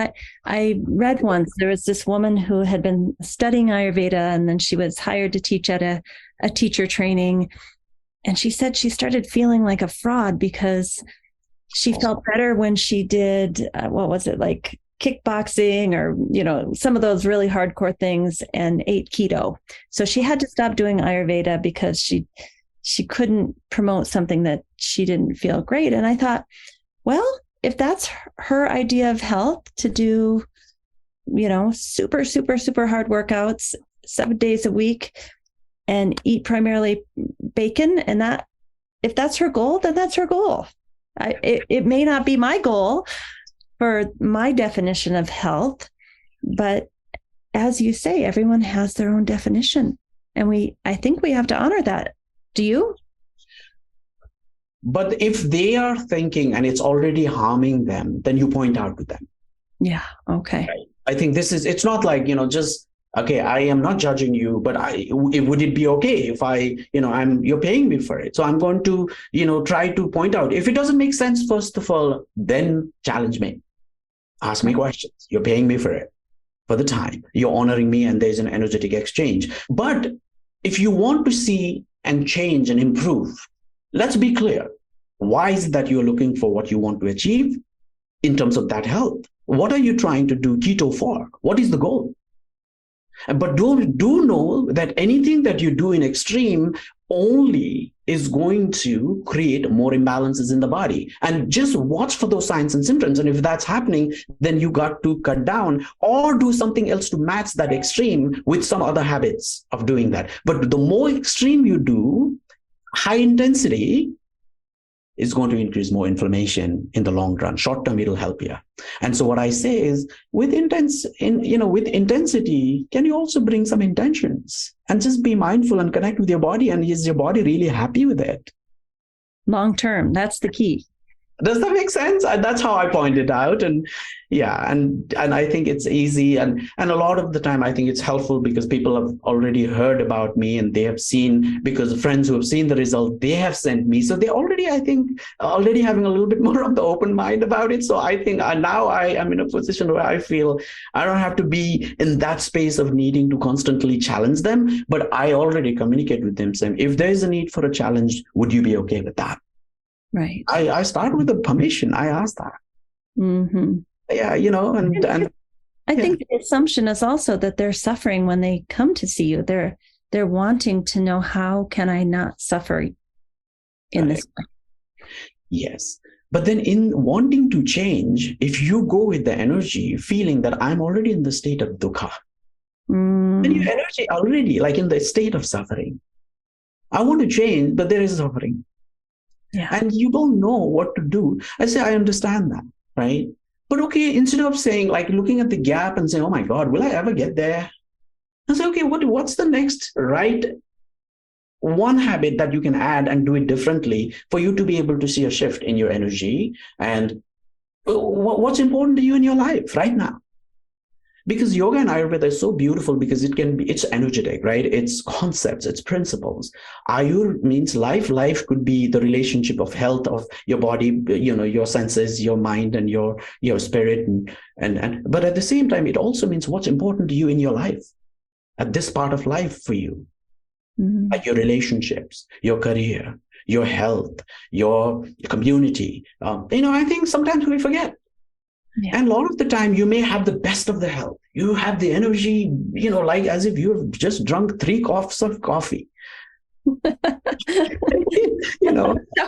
I read once there was this woman who had been studying Ayurveda, and then she was hired to teach at a teacher training. And she said she started feeling like a fraud because she felt better when she did, like kickboxing or, some of those really hardcore things, and ate keto. So she had to stop doing Ayurveda because she couldn't promote something that she didn't feel great. And I thought, well, if that's her idea of health, to do, super, super, super hard workouts 7 days a week and eat primarily bacon, and that, if that's her goal, then that's her goal. It may not be my goal for my definition of health, but as you say, everyone has their own definition. And I think we have to honor that. Do you? But if they are thinking and it's already harming them, then you point out to them. Yeah. Okay. Right? I think it's not like, just, okay, I am not judging you, but would it be okay if you're paying me for it? So I'm going to, try to point out. If it doesn't make sense, first of all, then challenge me. Ask me questions. You're paying me for it, for the time. You're honoring me, and there's an energetic exchange. But if you want to see and change and improve, let's be clear. Why is it that you're looking for what you want to achieve in terms of that health? What are you trying to do keto for? What is the goal? But do know that anything that you do in extreme only is going to create more imbalances in the body. And just watch for those signs and symptoms. And if that's happening, then you got to cut down or do something else to match that extreme with some other habits of doing that. But the more extreme you do, high intensity, is going to increase more inflammation in the long run. Short term, it'll help you. And so what I say is, with intensity, can you also bring some intentions and just be mindful and connect with your body? And is your body really happy with it? Long term, that's the key. Does that make sense? That's how I point it out. And yeah, and I think it's easy. And a lot of the time, I think it's helpful because people have already heard about me and they have seen, because friends who have seen the result, they have sent me. So they already, I think, already having a little bit more of the open mind about it. So I think now I am in a position where I feel I don't have to be in that space of needing to constantly challenge them, but I already communicate with them saying, if there is a need for a challenge, would you be okay with that? Right. I start with the permission. I ask that. Mm-hmm. Yeah, and I think the assumption is also that they're suffering when they come to see you. They're wanting to know, how can I not suffer in this way? Yes. But then in wanting to change, if you go with the energy, feeling that I'm already in the state of dukkha, then your energy already like in the state of suffering. I want to change, but there is suffering. Yeah. And you don't know what to do. I say, I understand that, right? But okay, instead of saying, like looking at the gap and saying, oh my God, will I ever get there? I say, okay, what's the next right one habit that you can add and do it differently for you to be able to see a shift in your energy and what's important to you in your life right now? Because yoga and Ayurveda is so beautiful because it's energetic, right? It's concepts, it's principles. Ayur means life. Life could be the relationship of health of your body, your senses, your mind, and your spirit. But at the same time, it also means what's important to you in your life, at this part of life for you, like your relationships, your career, your health, your community. I think sometimes we forget. Yeah. And a lot of the time, you may have the best of the health. You have the energy, like as if you've just drunk 3 cups of coffee. That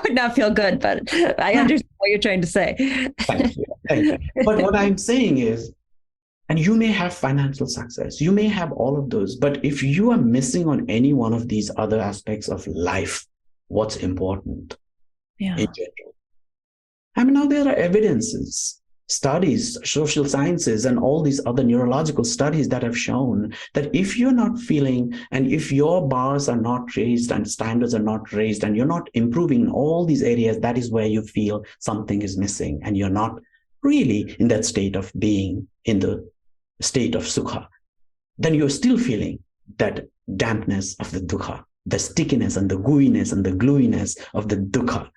would not feel good, but I understand what you're trying to say. Thank you. But what I'm saying is, and you may have financial success, you may have all of those, but if you are missing on any one of these other aspects of life, what's important in general? I mean, now there are evidences, studies, social sciences, and all these other neurological studies that have shown that if you're not feeling, and if your bars are not raised and standards are not raised, and you're not improving in all these areas, that is where you feel something is missing, and you're not really in that state of being in the state of sukha. Then you're still feeling that dampness of the dukkha, the stickiness and the gooiness and the gluiness of the dukkha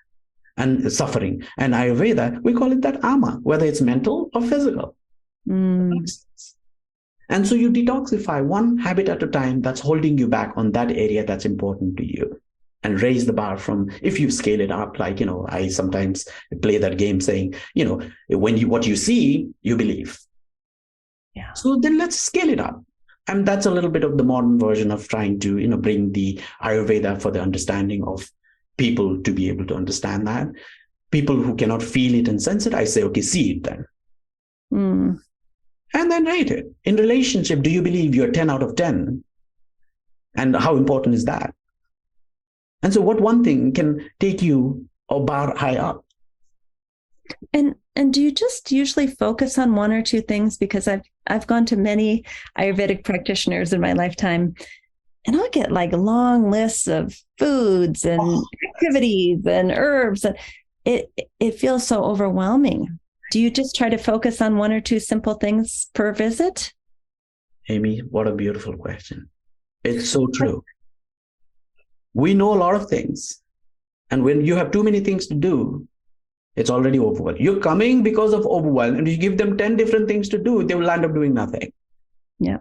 and suffering. And Ayurveda, we call it that ama, whether it's mental or physical. And so you detoxify one habit at a time that's holding you back on that area that's important to you, and raise the bar from, if you scale it up, like, I sometimes play that game saying, what you see, you believe. Yeah. So then let's scale it up. And that's a little bit of the modern version of trying to, bring the Ayurveda for the understanding of people to be able to understand that. People who cannot feel it and sense it, I say, okay, see it then. And then rate it. In relationship, do you believe you're 10 out of 10? And how important is that? And so what one thing can take you a bar high up? And do you just usually focus on one or two things? Because I've gone to many Ayurvedic practitioners in my lifetime, and I'll get like long lists of foods and activities and herbs, and it feels so overwhelming. Do you just try to focus on one or two simple things per visit? Amy, what a beautiful question. It's so true. We know a lot of things, and when you have too many things to do, it's already overwhelmed. You're coming because of overwhelm, and you give them 10 different things to do, they will end up doing nothing. Yeah.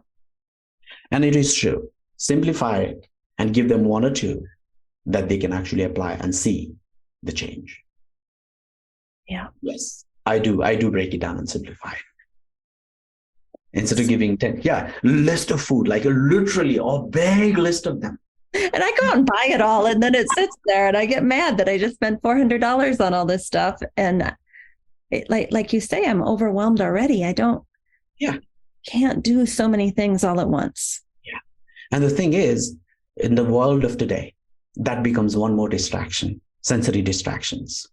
And it is true. Simplify it and give them one or two. that they can actually apply and see the change. Yeah. Yes, I do break it down and simplify it. Instead of giving 10, list of food, like literally a big list of them. And I go out and buy it all, and then it sits there, and I get mad that I just spent $400 on all this stuff. And like you say, I'm overwhelmed already. I can't do so many things all at once. Yeah. And the thing is, in the world of today, that becomes one more distraction, sensory distractions.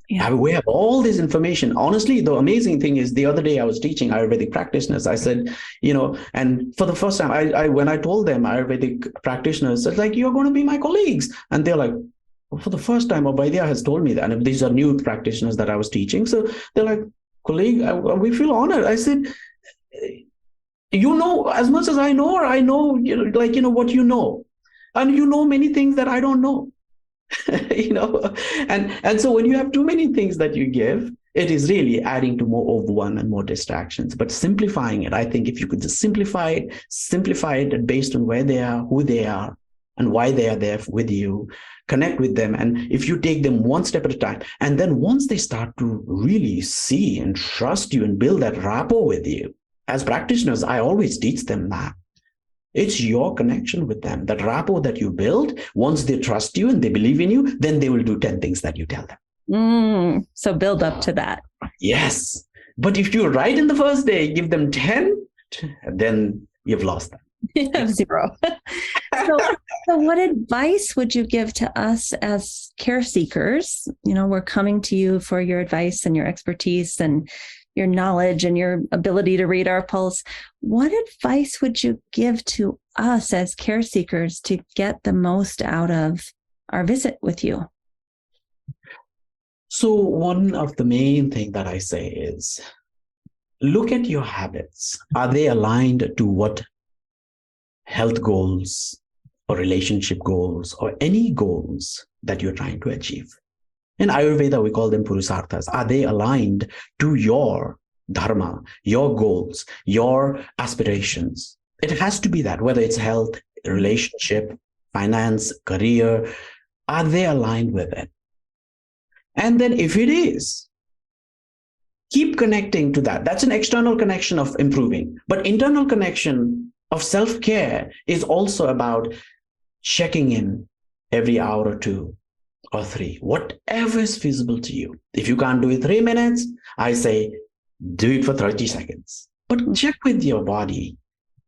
Yeah. We have all this information. Honestly, the amazing thing is the other day I was teaching Ayurvedic practitioners. I said, and for the first time, when I told them Ayurvedic practitioners, it's like, you're going to be my colleagues. And they're like, for the first time, Obaidia has told me that. And these are new practitioners that I was teaching. So they're like, colleague, we feel honored. I said, as much as I know, or I know, what you know. And you know many things that I don't know. And so when you have too many things that you give, it is really adding to more overwhelm and more distractions. But simplifying it, I think if you could just simplify it based on where they are, who they are, and why they are there with you, connect with them. And if you take them one step at a time, and then once they start to really see and trust you and build that rapport with you, as practitioners, I always teach them that. It's your connection with them, that rapport that you build. Once they trust you and they believe in you, then they will do 10 things that you tell them. So build up to that. Yes. But if you right in the first day, give them 10, then you've lost them. You have 0. So what advice would you give to us as care seekers? We're coming to you for your advice and your expertise and your knowledge and your ability to read our pulse. What advice would you give to us as care seekers to get the most out of our visit with you? So one of the main things that I say is, look at your habits. Are they aligned to what health goals or relationship goals or any goals that you're trying to achieve? In Ayurveda, we call them purusarthas. Are they aligned to your dharma, your goals, your aspirations? It has to be that, whether it's health, relationship, finance, career, are they aligned with it? And then if it is, keep connecting to that. That's an external connection of improving. But internal connection of self-care is also about checking in every hour or 2 or 3, whatever is feasible to you. If you can't do it 3 minutes, I say, do it for 30 seconds. But check with your body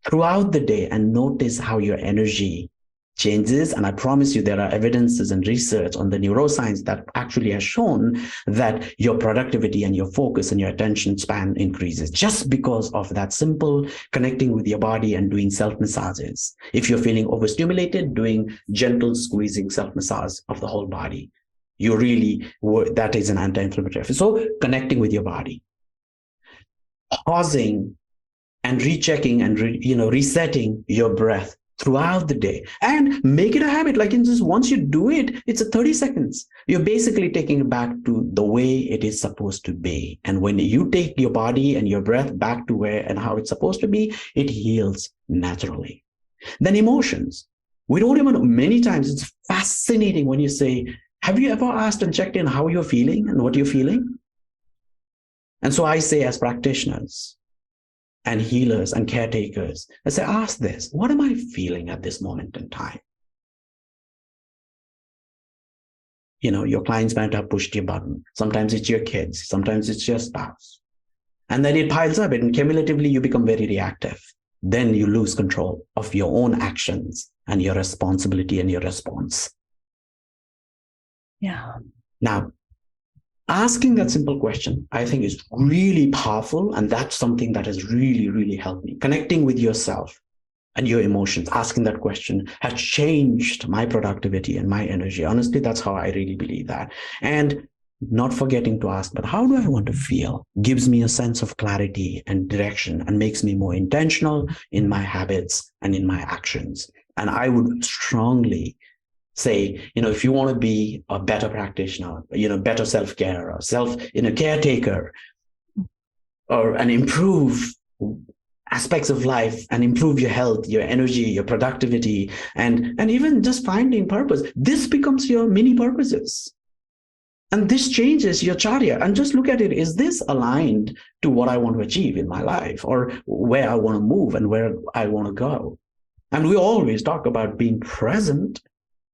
throughout the day and notice how your energy changes. And I promise you, there are evidences and research on the neuroscience that actually has shown that your productivity and your focus and your attention span increases just because of that simple connecting with your body and doing self-massages. If you're feeling overstimulated, doing gentle squeezing self-massage of the whole body, that is an anti-inflammatory. So connecting with your body, pausing and rechecking and resetting your breath throughout the day, and make it a habit. Like once you do it, it's a 30 seconds. You're basically taking it back to the way it is supposed to be. And when you take your body and your breath back to where and how it's supposed to be, it heals naturally. Then emotions. We don't even know. Many times it's fascinating when you say, have you ever asked and checked in how you're feeling and what you're feeling? And so I say, as practitioners and healers and caretakers, I say, ask this, what am I feeling at this moment in time? Your clients might have pushed your button. Sometimes it's your kids, sometimes it's your spouse. And then it piles up, and cumulatively you become very reactive. Then you lose control of your own actions and your responsibility and your response. Yeah. Now, asking that simple question, I think, is really powerful. And that's something that has really, really helped me. Connecting with yourself and your emotions, asking that question has changed my productivity and my energy. Honestly, that's how I really believe that. And not forgetting to ask, but how do I want to feel? Gives me a sense of clarity and direction and makes me more intentional in my habits and in my actions. And I would strongly say, if you want to be a better practitioner, better self-care or caretaker, or and improve aspects of life and improve your health, your energy, your productivity, and even just finding purpose. This becomes your mini purposes. And this changes your charya. And just look at it. Is this aligned to what I want to achieve in my life, or where I want to move and where I want to go? And we always talk about being present,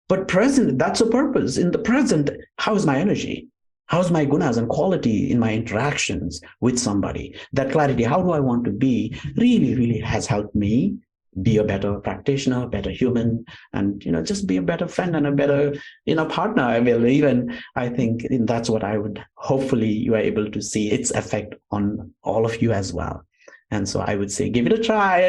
but present, that's a purpose. In the present, how is my energy? How's my gunas and quality in my interactions with somebody? That clarity, how do I want to be, really, really has helped me be a better practitioner, better human, and just be a better friend and a better partner, I believe. And I think that's what I would, hopefully you are able to see its effect on all of you as well. And so I would say, give it a try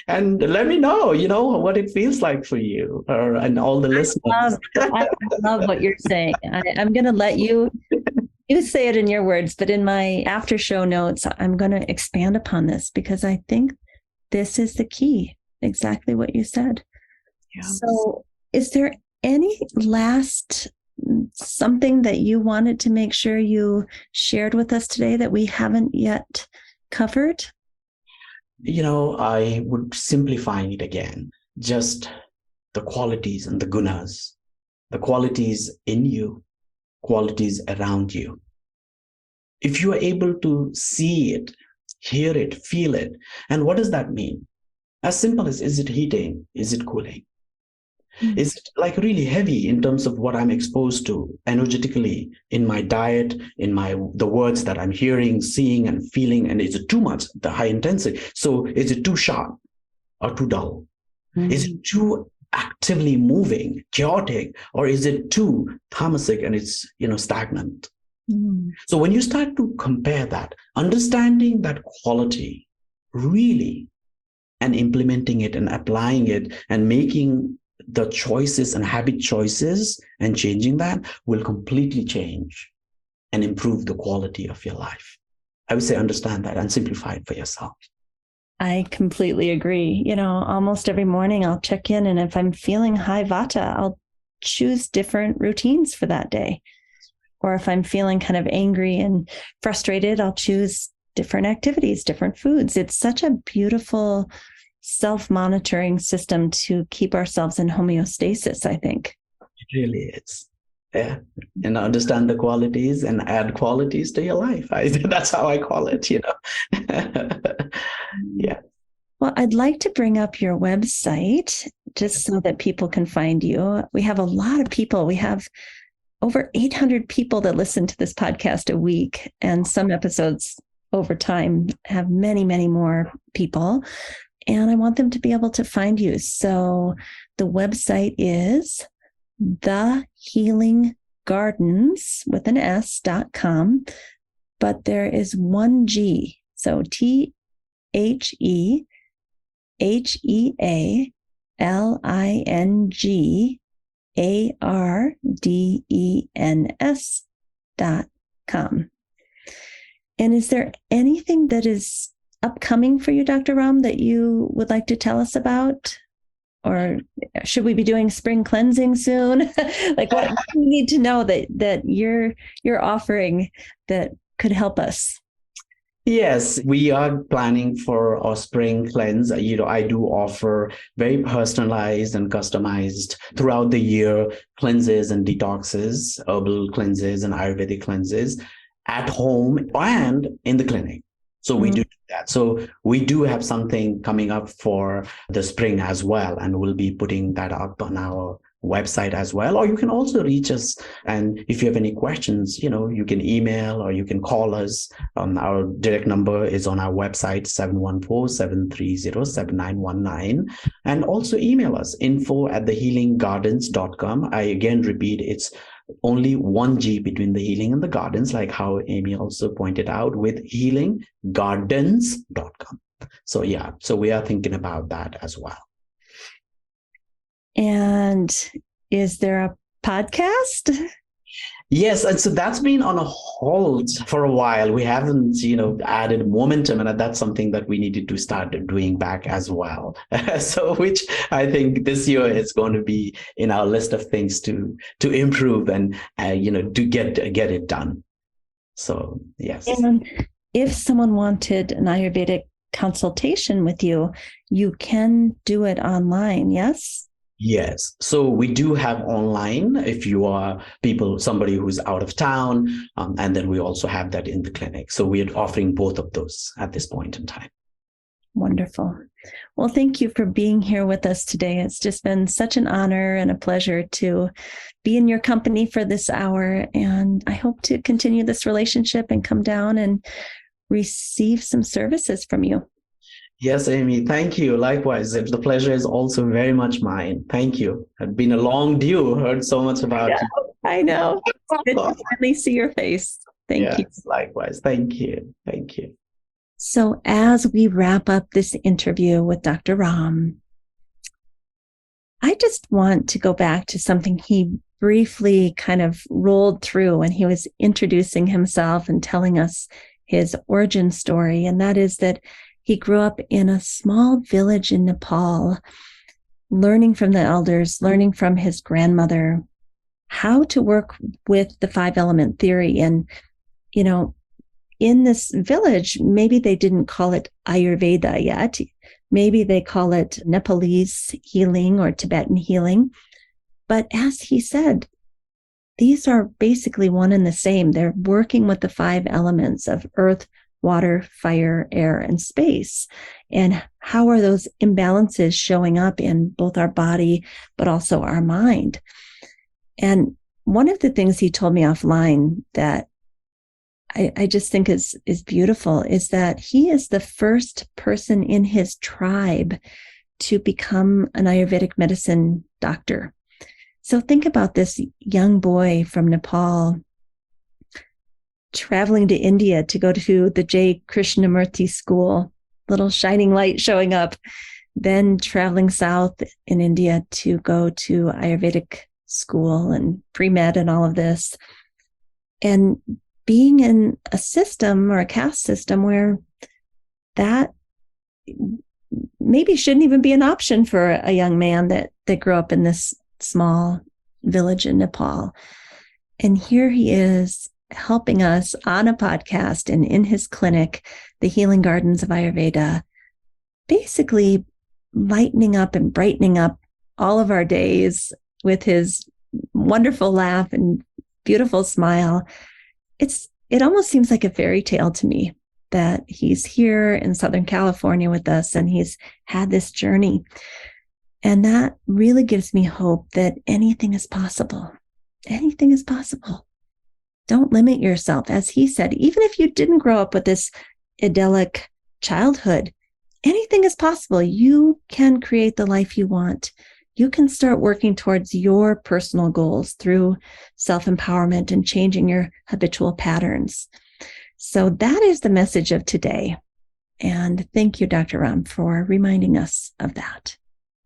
and let me know, what it feels like for you and all the listeners. I love what you're saying. I'm going to let you say it in your words, but in my after show notes, I'm going to expand upon this because I think this is the key, exactly what you said. Yeah. So is there any last something that you wanted to make sure you shared with us today that we haven't yet covered? I would simplify it again, just the qualities and the gunas, the qualities in you, qualities around you. If you are able to see it, hear it, feel it, and what does that mean? As simple as, is it heating? Is it cooling? Mm-hmm. Is it like really heavy in terms of what I'm exposed to energetically in my diet, in the words that I'm hearing, seeing, and feeling? And is it too much, the high intensity? So is it too sharp or too dull? Mm-hmm. Is it too actively moving, chaotic, or is it too tamasic and it's stagnant? Mm-hmm. So when you start to compare that, understanding that quality really, and implementing it and applying it and making the choices and habit choices and changing that will completely change and improve the quality of your life. I would say understand that and simplify it for yourself. I completely agree. Almost every morning I'll check in, and if I'm feeling high vata, I'll choose different routines for that day. Or if I'm feeling kind of angry and frustrated, I'll choose different activities, different foods. It's such a beautiful self-monitoring system to keep ourselves in homeostasis, I think. It really is. Yeah. And understand the qualities and add qualities to your life. That's how I call it, Yeah. Well, I'd like to bring up your website just so that people can find you. We have a lot of people. We have over 800 people that listen to this podcast a week, and some episodes over time have many, many more people. And I want them to be able to find you. So the website is thehealinggardens.com, but there is one G. So Thehealinggardens.com. And is there anything that is upcoming for you, Dr. Ram, that you would like to tell us about? Or should we be doing spring cleansing soon? Like, what do we need to know that you're offering that could help us? Yes, we are planning for our spring cleanse. I do offer very personalized and customized throughout the year cleanses and detoxes, herbal cleanses and Ayurvedic cleanses at home and in the clinic. So we do that. So we do have something coming up for the spring as well, and we'll be putting that up on our website as well. Or you can also reach us, and if you have any questions, you can email or you can call us. Our direct number is on our website, 714-730-7919, and also email us, info@thehealinggardens.com. I again repeat, it's only one G between the healing and the gardens, like how Amy also pointed out, with healinggardens.com. So yeah, so we are thinking about that as well. And is there a podcast? Yes, and so that's been on a hold for a while. We haven't, added momentum, and that's something that we needed to start doing back as well. So, which I think this year is going to be in our list of things to improve and to get it done. So yes. And if someone wanted an Ayurvedic consultation with you, you can do it online, yes? Yes. So we do have online if you are somebody who's out of town. And then we also have that in the clinic. So we're offering both of those at this point in time. Wonderful. Well, thank you for being here with us today. It's just been such an honor and a pleasure to be in your company for this hour. And I hope to continue this relationship and come down and receive some services from you. Yes, Amy, thank you. Likewise, the pleasure is also very much mine. Thank you. It's been a long due. Heard so much about you. I know. It's good to finally see your face. Thank you. Likewise. Thank you. Thank you. So as we wrap up this interview with Dr. Ram, I just want to go back to something he briefly kind of rolled through when he was introducing himself and telling us his origin story. And that is that he grew up in a small village in Nepal, learning from the elders, learning from his grandmother, how to work with the 5-element theory. And, you know, in this village, maybe they didn't call it Ayurveda yet. Maybe they call it Nepalese healing or Tibetan healing. But as he said, these are basically one and the same. They're working with the 5 elements of earth, water, fire, air, and space. And how are those imbalances showing up in both our body, but also our mind? And one of the things he told me offline that I just think is beautiful is that he is the first person in his tribe to become an Ayurvedic medicine doctor. So think about this young boy from Nepal traveling to India to go to the J. Krishnamurti school, little shining light showing up, then traveling south in India to go to Ayurvedic school and pre-med and all of this. And being in a system or a caste system where that maybe shouldn't even be an option for a young man that grew up in this small village in Nepal. And here he is helping us on a podcast and in his clinic, the Healing Gardens of Ayurveda, basically lightening up and brightening up all of our days with his wonderful laugh and beautiful smile. It almost seems like a fairy tale to me that he's here in Southern California with us and he's had this journey. And that really gives me hope that anything is possible. Anything is possible. Don't limit yourself. As he said, even if you didn't grow up with this idyllic childhood, anything is possible. You can create the life you want. You can start working towards your personal goals through self-empowerment and changing your habitual patterns. So that is the message of today. And thank you, Dr. Ram, for reminding us of that.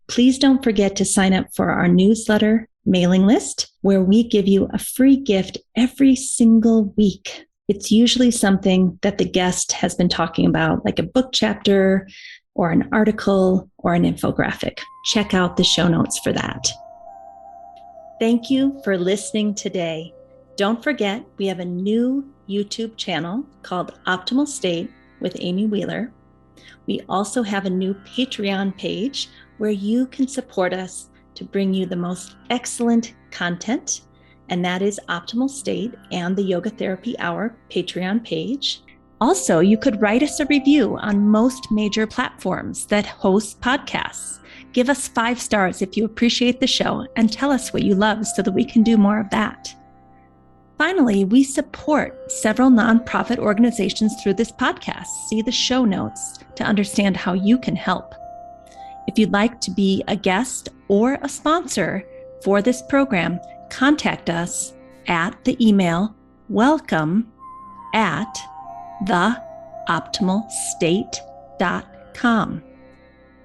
Please don't forget to sign up for our newsletter mailing list, where we give you a free gift every single week. It's usually something that the guest has been talking about, like a book chapter or an article or an infographic. Check out the show notes for that. Thank you for listening today. Don't forget, we have a new YouTube channel called Optimal State with Amy Wheeler. We also have a new Patreon page where you can support us to bring you the most excellent content, and that is Optimal State and the Yoga Therapy Hour Patreon page. Also, you could write us a review on most major platforms that host podcasts. Give us 5 stars if you appreciate the show and tell us what you love so that we can do more of that. Finally, we support several nonprofit organizations through this podcast. See the show notes to understand how you can help. If you'd like to be a guest or a sponsor for this program, contact us at the email welcome@theoptimalstate.com.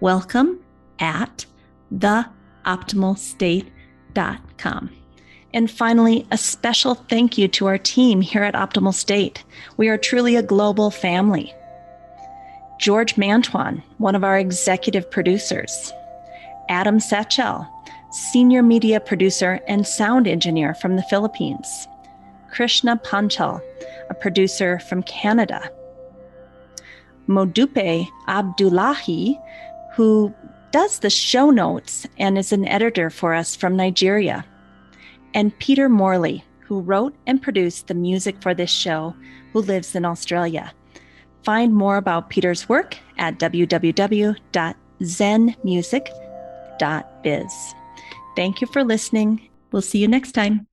welcome@theoptimalstate.com. And finally, a special thank you to our team here at Optimal State. We are truly a global family. George Mantuan, one of our executive producers. Adam Satchel, senior media producer and sound engineer from the Philippines. Krishna Panchal, a producer from Canada. Modupe Abdullahi, who does the show notes and is an editor for us from Nigeria, and Peter Morley, who wrote and produced the music for this show, who lives in Australia. Find more about Peter's work at www.zenmusic.biz. Thank you for listening. We'll see you next time.